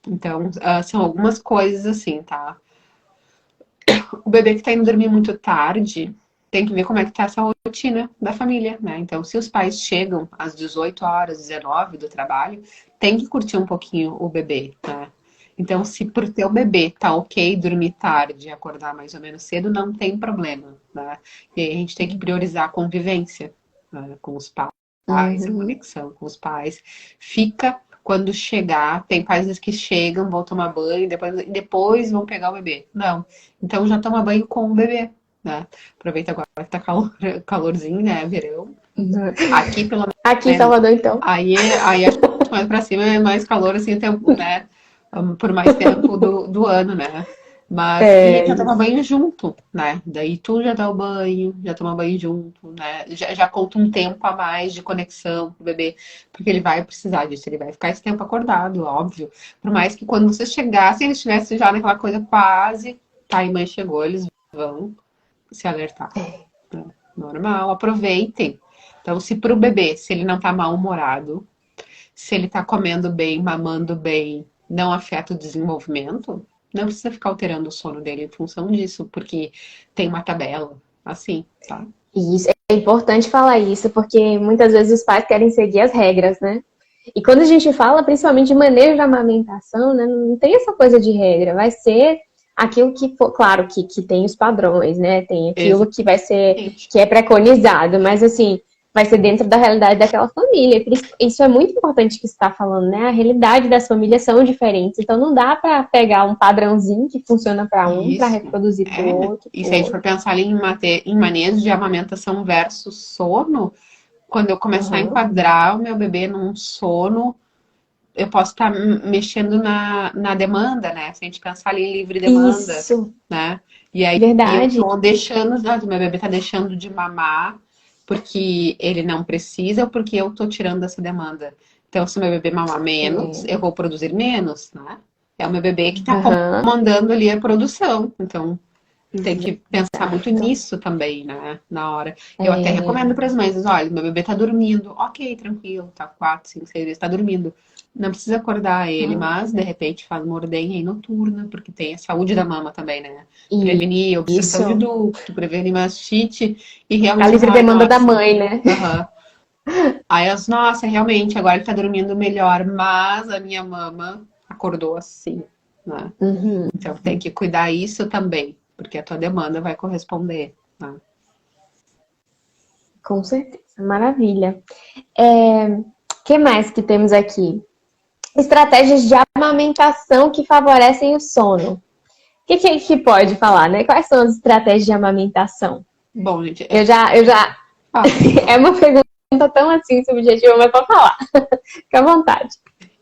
Então, são algumas coisas assim, tá? O bebê que tá indo dormir muito tarde, tem que ver como é que tá essa rotina da família, né? Então, se os pais chegam às 18 horas, 19 do trabalho, tem que curtir um pouquinho o bebê, né? Então, se pro teu bebê tá ok dormir tarde e acordar mais ou menos cedo, não tem problema, né? E aí a gente tem que priorizar a convivência, né, com os pais, a conexão com os pais. Fica quando chegar, tem pais que chegam, vão tomar banho, depois vão pegar o bebê. Não. Então já toma banho com o bebê, né? Aproveita agora que tá calorzinho, né? Verão. Aqui, pelo menos. Aqui em Salvador, então. Aí acho que mais pra cima é mais calor, assim, tempo, né? Por mais tempo do ano, né? Mas e já toma banho junto, né? Daí tu já dá o banho, já toma banho junto, né? Já conta um tempo a mais de conexão com o bebê, porque ele vai precisar disso, ele vai ficar esse tempo acordado, óbvio. Por mais que quando vocês chegassem, eles estivessem já naquela coisa quase, tá, e mãe chegou, eles vão se alertar. Né? Normal, aproveitem. Então, se pro bebê, se ele não tá mal-humorado, se ele tá comendo bem, mamando bem, não afeta o desenvolvimento, não precisa ficar alterando o sono dele em função disso, porque tem uma tabela, assim, tá? Isso, é importante falar isso, porque muitas vezes os pais querem seguir as regras, né? E quando a gente fala, principalmente de manejo de amamentação, né, não tem essa coisa de regra, vai ser aquilo que for, claro, que tem os padrões, né? Tem aquilo que vai ser, que é preconizado, mas assim, vai ser dentro da realidade daquela família. Isso é muito importante que você está falando, né? A realidade das famílias são diferentes, então não dá para pegar um padrãozinho que funciona para um para reproduzir para o outro. E se a gente for pensar ali em manejo de amamentação versus sono, quando eu começar a enquadrar o meu bebê num sono, eu posso estar mexendo na demanda, né? Se a gente pensar ali em livre demanda, né? E aí Verdade. eu tô deixando, meu bebê tá deixando de mamar porque ele não precisa ou porque eu tô tirando essa demanda. Então, se o meu bebê mamar menos, eu vou produzir menos, né? É o meu bebê que tá Aham. comandando ali a produção. Então, tem que pensar muito Exato. nisso também, né? Na hora. Eu até É, recomendo para as mães, olha, meu bebê tá dormindo. Ok, tranquilo, tá 4, 5, 6 vezes, tá dormindo. Não precisa acordar ele, mas de repente faz uma ordenha aí noturna, porque tem a saúde da mama também, né? Prevenir obstrução de isso. ducto, prevenir mastite e A realmente, livre ai, demanda da nossa. mãe, né? Aham. Aí as, nossa, realmente, agora ele tá dormindo melhor, mas a minha mama acordou assim, né? Uhum, Então tem que cuidar isso também, porque a tua demanda vai corresponder, né? com certeza. Maravilha. Que mais que temos aqui? Estratégias de amamentação que favorecem o sono. O que pode falar, né? Quais são as estratégias de amamentação? Bom, gente, Eu já. fala. É uma pergunta tão assim subjetiva, mas pode falar. Fica à vontade.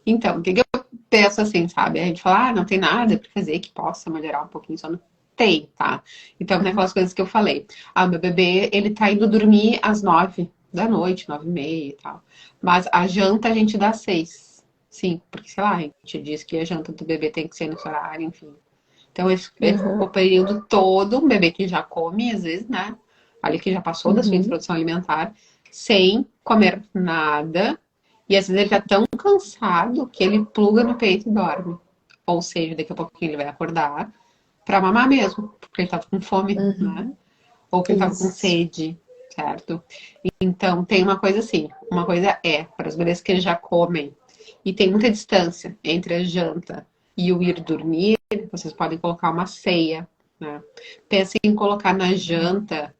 Então, o que que eu penso assim, sabe? A gente fala, ah, não tem nada pra fazer que possa melhorar um pouquinho o sono. Tem, tá? Então, tem aquelas coisas que eu falei. Ah, meu bebê, ele tá indo dormir às 9 da noite, 9h30 e tal. Mas a janta a gente dá às 6. Sim, porque, sei lá, a gente diz que a janta do bebê tem que ser nesse horário, enfim. Então, o Uhum, período todo, um bebê que já come, às vezes, né? Ali que já passou da sua uhum, introdução alimentar, sem comer nada. E às vezes ele tá tão cansado que ele pluga no peito e dorme. Ou seja, daqui a pouquinho ele vai acordar pra mamar mesmo, porque ele tava com fome, né? uhum. Ou que ele tava com Isso. sede, certo? Então, tem uma coisa assim. Uma coisa é, para os bebês que já comem e tem muita distância entre a janta e o ir dormir, vocês podem colocar uma ceia, né? Pensem em colocar na janta,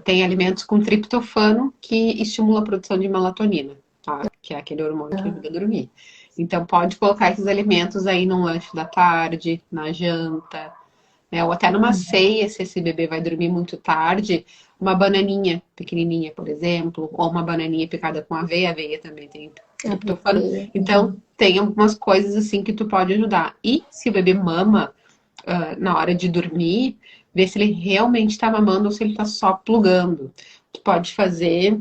tem alimentos com triptofano que estimula a produção de melatonina, tá? Que é aquele hormônio que ajuda a dormir. Então, pode colocar esses alimentos aí no lanche da tarde, na janta, né? Ou até numa ceia, se esse bebê vai dormir muito tarde, uma bananinha pequenininha, por exemplo, ou uma bananinha picada com aveia, aveia também tem triptofano. Aveia. Então, tem algumas coisas assim que tu pode ajudar. E se o bebê mama na hora de dormir, ver se ele realmente está mamando ou se ele está só plugando. Tu pode fazer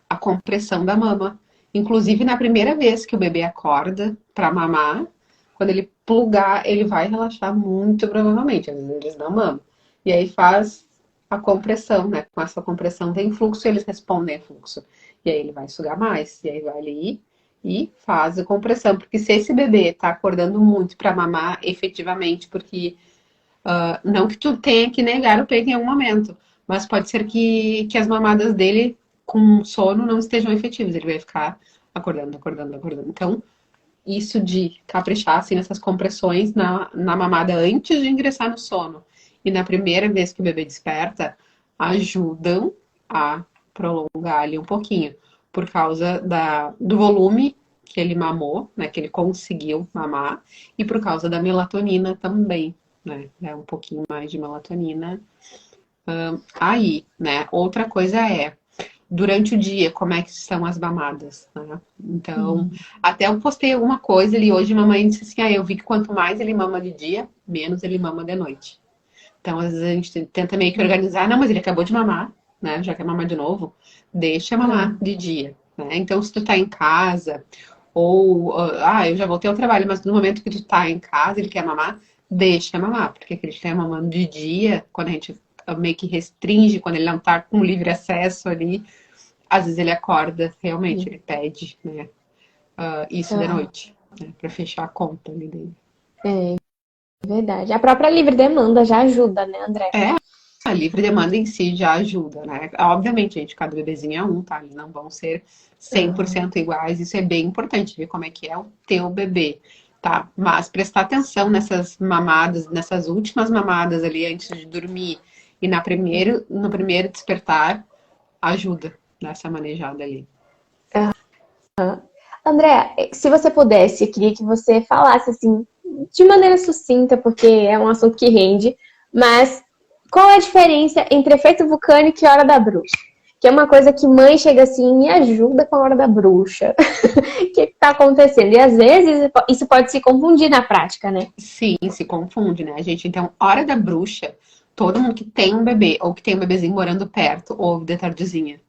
a compressão da mama. Inclusive, na primeira vez que o bebê acorda para mamar, quando ele plugar, ele vai relaxar muito provavelmente. Às vezes eles não mamam. E aí faz a compressão, né? Com essa compressão tem fluxo e eles respondem a fluxo. E aí ele vai sugar mais. E aí vai ali e faz a compressão. Porque se esse bebê tá acordando muito para mamar efetivamente, porque não que tu tenha que negar o peito em algum momento, mas pode ser que as mamadas dele com sono não estejam efetivas. Ele vai ficar acordando, acordando, acordando. Então, isso de caprichar assim, nessas compressões na mamada antes de ingressar no sono e na primeira vez que o bebê desperta, ajudam a prolongar ali um pouquinho, por causa do volume que ele mamou, né, que ele conseguiu mamar, e por causa da melatonina também, né, é um pouquinho mais de melatonina aí, né. Outra coisa é, durante o dia, como é que são as mamadas, né? Então, até eu postei alguma coisa ali hoje, mamãe disse assim, eu vi que quanto mais ele mama de dia, menos ele mama de noite. Então, às vezes a gente tenta meio que organizar, não, mas ele acabou de mamar, né? Já quer mamar de novo, deixa mamar de dia, né? Então, se tu tá em casa, ou, eu já voltei ao trabalho, mas no momento que tu tá em casa, ele quer mamar, deixa mamar, porque aquele que tá mamando de dia, quando a gente meio que restringe, quando ele não tá com livre acesso ali, às vezes ele acorda, realmente, ele pede, né? Isso de Ah, noite, né? Pra fechar a conta ali dele. é verdade. A própria livre demanda já ajuda, né, André? A livre demanda em si já ajuda, né? Obviamente, gente, cada bebezinho é um, tá? Eles não vão ser 100% iguais. Isso é bem importante, ver como é que é o teu bebê, tá? Mas prestar atenção nessas mamadas, nessas últimas mamadas ali antes de dormir e no primeiro despertar, ajuda nessa manejada ali. André, se você pudesse, eu queria que você falasse assim, de maneira sucinta, porque é um assunto que rende, mas qual é a diferença entre efeito vulcânico e hora da bruxa? Que é uma coisa que mãe chega assim, me ajuda com a hora da bruxa. O que está acontecendo? E às vezes isso pode se confundir na prática, né? Sim, se confunde, né, gente? Então, hora da bruxa, Todo mundo que tem um bebê ou que tem um bebezinho morando perto ouve de tardezinha.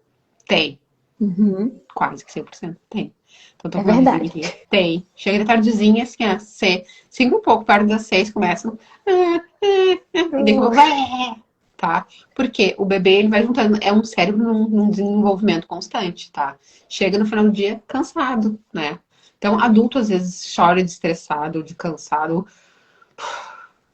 Tem. Uhum. Quase que 100% tem. Então, tô É com uma vizinha verdade. aqui. Tem. Chega de tardezinha, assim, ó, 5 um pouco, perto das 6, começam. E daí, tá? Porque o bebê, ele vai juntando. É um cérebro num desenvolvimento constante, tá? Chega no final do dia cansado, né? Então, adulto às vezes chora de estressado, de cansado,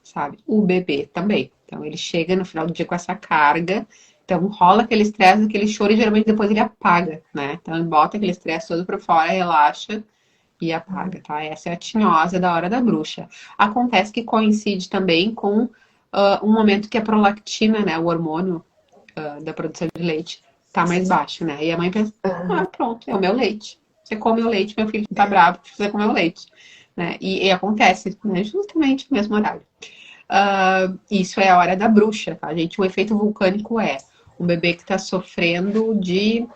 sabe? O bebê também. Então, ele chega no final do dia com essa carga. Então, rola aquele estresse, aquele choro e geralmente depois ele apaga, né? Então, ele bota aquele estresse todo pra fora, relaxa e apaga, tá? Essa é a tinhosa da hora da bruxa. Acontece que coincide também com um momento que a prolactina, né? O hormônio da produção de leite tá mais baixo, né? E a mãe pensa, ah, pronto, é o meu leite. Você come o leite, meu filho tá bravo porque você comeu o leite. Né? E acontece, né? Justamente no mesmo horário. Isso é a hora da bruxa, tá, gente? O efeito vulcânico é um bebê que está sofrendo de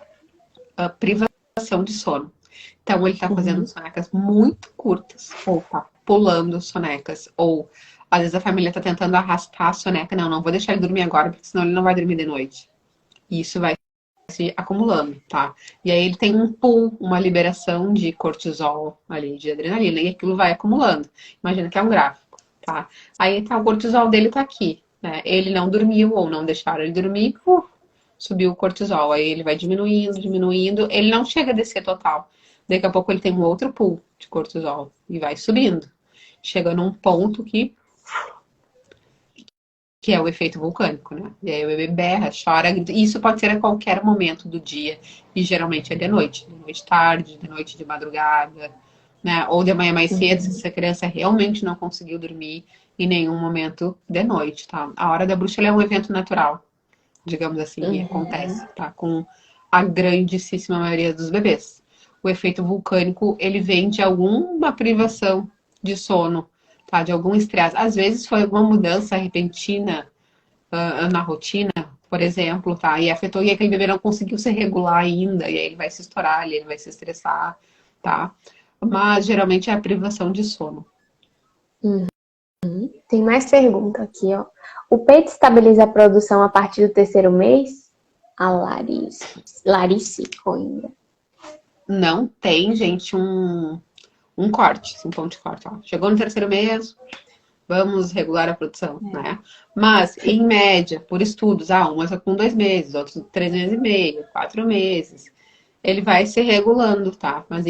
privação de sono. Então, ele está fazendo sonecas muito curtas, ou tá pulando sonecas, ou às vezes a família está tentando arrastar a soneca. Não, não vou deixar ele dormir agora, porque senão ele não vai dormir de noite. E isso vai se acumulando, tá? E aí ele tem um pull, uma liberação de cortisol ali, de adrenalina, e aquilo vai acumulando. Imagina que é um gráfico, tá? Aí tá, o cortisol dele tá aqui, né? Ele não dormiu ou não deixaram ele dormir, subiu o cortisol. Aí ele vai diminuindo, diminuindo. Ele não chega a descer total. Daqui a pouco ele tem um outro pull de cortisol e vai subindo. Chega num ponto que é o efeito vulcânico, né? E aí o bebê berra, chora, grita. E isso pode ser a qualquer momento do dia. E geralmente é de noite tarde, de noite de madrugada, né? Ou de manhã mais cedo, se essa criança realmente não conseguiu dormir em nenhum momento de noite, tá? A hora da bruxa é um evento natural, digamos assim, e acontece, tá? Com a grandíssima maioria dos bebês. O efeito vulcânico, ele vem de alguma privação de sono, tá? De algum estresse. Às vezes foi alguma mudança repentina na rotina, por exemplo, tá? E afetou, e aquele bebê não conseguiu se regular ainda, e aí ele vai se estourar, ele vai se estressar, tá? Mas geralmente é a privação de sono. Tem mais pergunta aqui, ó. O peito estabiliza a produção a partir do terceiro mês? A Larice Coimbra. Não tem, gente, um corte, assim, um ponto de corte. Ó. Chegou no terceiro mês, vamos regular a produção, né? Mas, em média, por estudos, umas com 2 meses, outros 3 meses e meio, 4 meses, ele vai se regulando, tá? Mas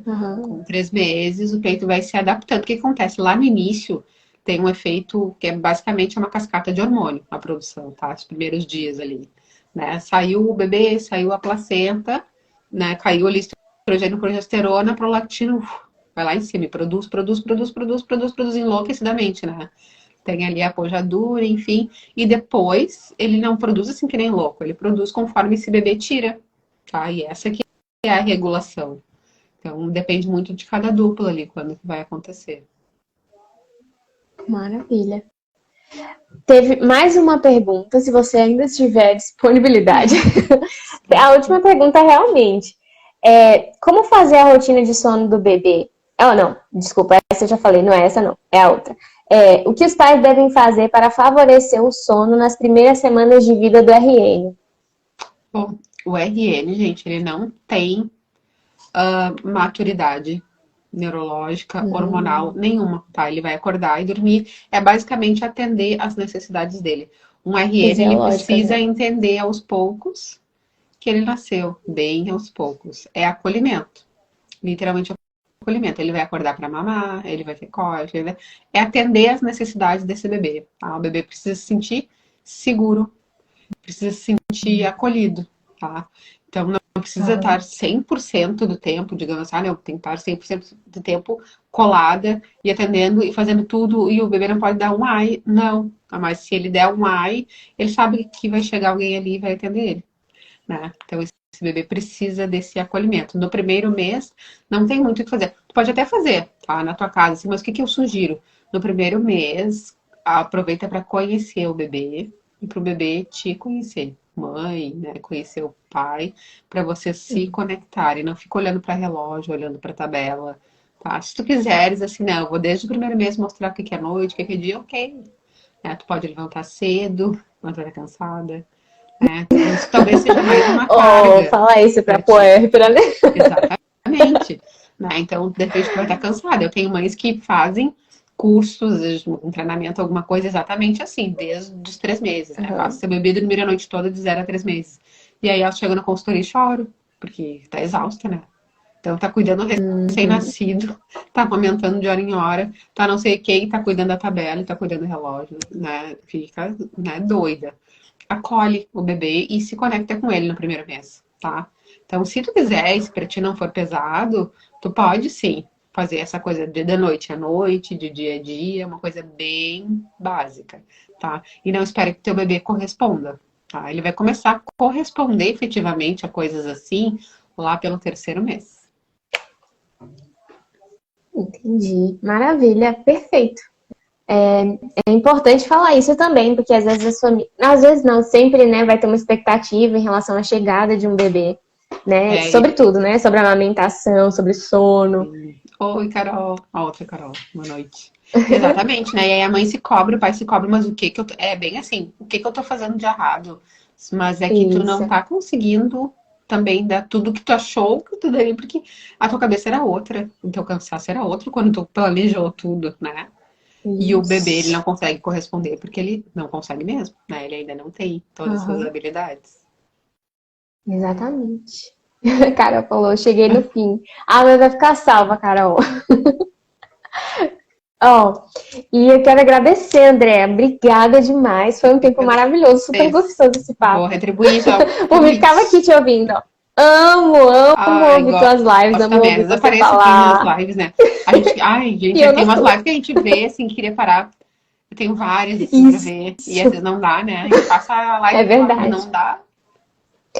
com 3 meses, o peito vai se adaptando. O que acontece? Lá no início, tem um efeito que é basicamente uma cascata de hormônio na produção, tá? Os primeiros dias ali, né? Saiu o bebê, saiu a placenta, né? Caiu ali estrogênio, progesterona, prolactina, vai lá em cima e produz enlouquecidamente, né? Tem ali a pojadura, enfim. E depois, ele não produz assim que nem louco, ele produz conforme esse bebê tira, tá? E essa aqui é a regulação. Então, depende muito de cada dupla ali, quando que vai acontecer. Maravilha. Teve mais uma pergunta, se você ainda tiver disponibilidade. A última pergunta realmente. Como fazer a rotina de sono do bebê? Não, desculpa, essa eu já falei, não é essa não, é a outra. O que os pais devem fazer para favorecer o sono nas primeiras semanas de vida do RN? Bom, o RN, gente, ele não tem maturidade neurológica, hormonal nenhuma, tá? Ele vai acordar e dormir. É basicamente atender às necessidades dele. Um RN, ele precisa entender aos poucos que ele nasceu, bem aos poucos. É acolhimento. Literalmente acolhimento. Ele vai acordar para mamar, ele vai ter cólica, é atender às necessidades desse bebê, tá? O bebê precisa se sentir seguro, precisa se sentir acolhido, tá? Então, não precisa estar 100% do tempo, digamos assim, não, tem que estar 100% do tempo colada e atendendo e fazendo tudo, e o bebê não pode dar um ai, não. Mas se ele der um ai, ele sabe que vai chegar alguém ali e vai atender ele, né? Então, esse bebê precisa desse acolhimento. No primeiro mês, não tem muito o que fazer. Tu pode até fazer, tá? Na tua casa, assim, mas o que eu sugiro? No primeiro mês, aproveita para conhecer o bebê e para o bebê te conhecer. Mãe, né? Conhecer o pai, para vocês se conectarem. Não fica olhando para relógio, olhando para tabela, tá? Se tu quiseres, assim, não, eu vou desde o primeiro mês mostrar o que é noite, o que é dia, ok. né? Tu pode levantar cedo, quando tu tá cansada, né? Então, isso talvez seja mais uma Oh, carga fala isso pra para ti. puérpera, né? Exatamente. Né? Então, de repente, tu vai estar cansada. Eu tenho mães que fazem cursos, um treinamento, alguma coisa exatamente assim, desde os 3 meses, né? Faço Aham. seu bebê dormir a noite toda de 0 a 3 meses. E aí ela chega na consultoria e chora, porque tá exausta, né? Então tá cuidando do Uhum. recém-nascido, tá amamentando de hora em hora, tá não sei quem, tá cuidando da tabela, tá cuidando do relógio, né? Fica, né, doida. Acolhe o bebê e se conecta com ele no primeiro mês, tá? Então, se tu quiser, e se pra ti não for pesado, tu pode sim fazer essa coisa de noite a noite, de dia a dia, uma coisa bem básica, tá? E não espere que teu bebê corresponda, tá? Ele vai começar a corresponder efetivamente a coisas assim lá pelo 3º mês. Entendi. Maravilha, perfeito. É importante falar isso também, porque às vezes às vezes não, sempre, né, vai ter uma expectativa em relação à chegada de um bebê, né? É, Sobre tudo, né? Sobre a amamentação, sobre sono. oi, Carol. A outra Carol, boa noite. Exatamente, né? E aí a mãe se cobra, o pai se cobra, mas o que que eu tô... É bem assim, o que que eu tô fazendo de errado? Mas é que tu não Isso, tá conseguindo também dar tudo que tu achou que tu daria, porque a tua cabeça era outra, o teu cansaço era outro quando tu planejou tudo, né? E o bebê, ele isso. não consegue corresponder porque ele não consegue mesmo, né? Ele ainda não tem todas as suas Aham, habilidades. exatamente. A Carol falou, cheguei no fim. Ah, mas vai ficar salva, Carol. Ó, e eu quero agradecer, André. Obrigada demais. Foi um tempo maravilhoso, super gostoso esse Vou papo. retribuir já o Por mim, ficava aqui convite. te ouvindo, ó. Amo, amo Ai, ouvir tuas lives, gosto amo também. Às ouvir vezes você apareço aqui nas falar. lives, né? A gente, ai, E gente, eu tem não umas sou. lives que a gente vê, assim, queria parar. Eu tenho várias, assim, pra ver. E às vezes Isso, não dá, né? A gente passa a é live toda, mas verdade. não dá,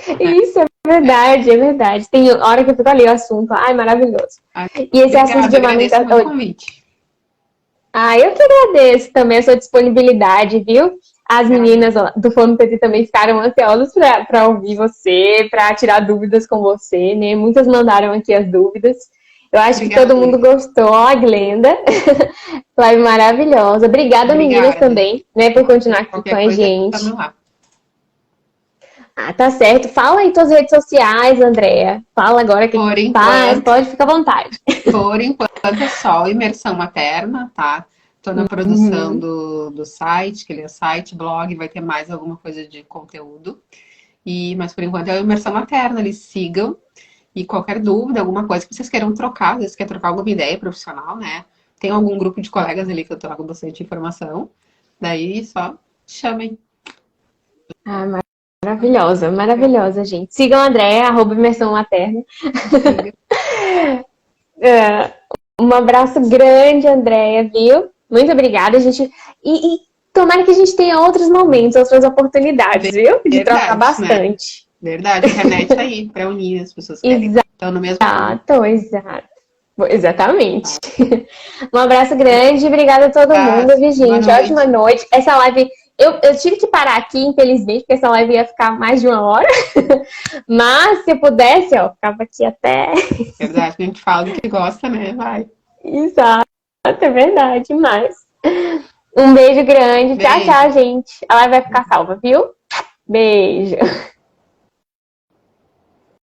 né? Isso é verdade, é verdade. Tem hora que eu fico ali o assunto. Ai, maravilhoso. Ai, E esse assunto obrigada, de agradeço muito o amamentação. convite. Ah, eu que agradeço também a sua disponibilidade, viu? As Obrigada. meninas do Fome PT também ficaram ansiosas para ouvir você, para tirar dúvidas com você, né? Muitas mandaram aqui as dúvidas. Eu acho que todo Obrigada. mundo gostou. Ó, a Glenda. Live maravilhosa. Obrigada, meninas, Obrigada. também, né, por continuar aqui com Qualquer a coisa, gente. estamos lá. Ah, tá certo. Fala aí tuas redes sociais, Andréia. Fala agora o que que Por faz, enquanto, pode ficar à vontade. por enquanto é só imersão materna, tá? Tô na produção Uhum. do site, que ele é site, blog, vai ter mais alguma coisa de conteúdo. Mas por enquanto é a imersão materna, eles sigam. E qualquer dúvida, alguma coisa que vocês queiram trocar, às vezes quer trocar alguma ideia profissional, né? Tem algum grupo de colegas ali que eu troco bastante informação. Daí só chamem. Ah, maravilhosa, maravilhosa, gente. Sigam a Andréia, arroba imersão materna. Siga. É, um abraço grande, Andréia, viu? Muito obrigada, gente. E tomara que a gente tenha outros momentos, outras oportunidades, viu? De trocar Verdade, né? bastante. Verdade, a internet tá aí para unir as pessoas que querem. Então, no mesmo mundo. Exato, exato. Exatamente. Um abraço grande, obrigada a todo mundo, viu, Boa gente? Ótima noite. noite. Essa live, eu tive que parar aqui, infelizmente, porque essa live ia ficar mais de 1 hora. Mas, se eu pudesse, ó, ficava aqui até. Verdade, a gente fala do que gosta, né? Vai. Exato, é verdade, mas. Um beijo grande. Tchau, tchau, Beijo. gente. A live vai ficar salva, viu? Beijo.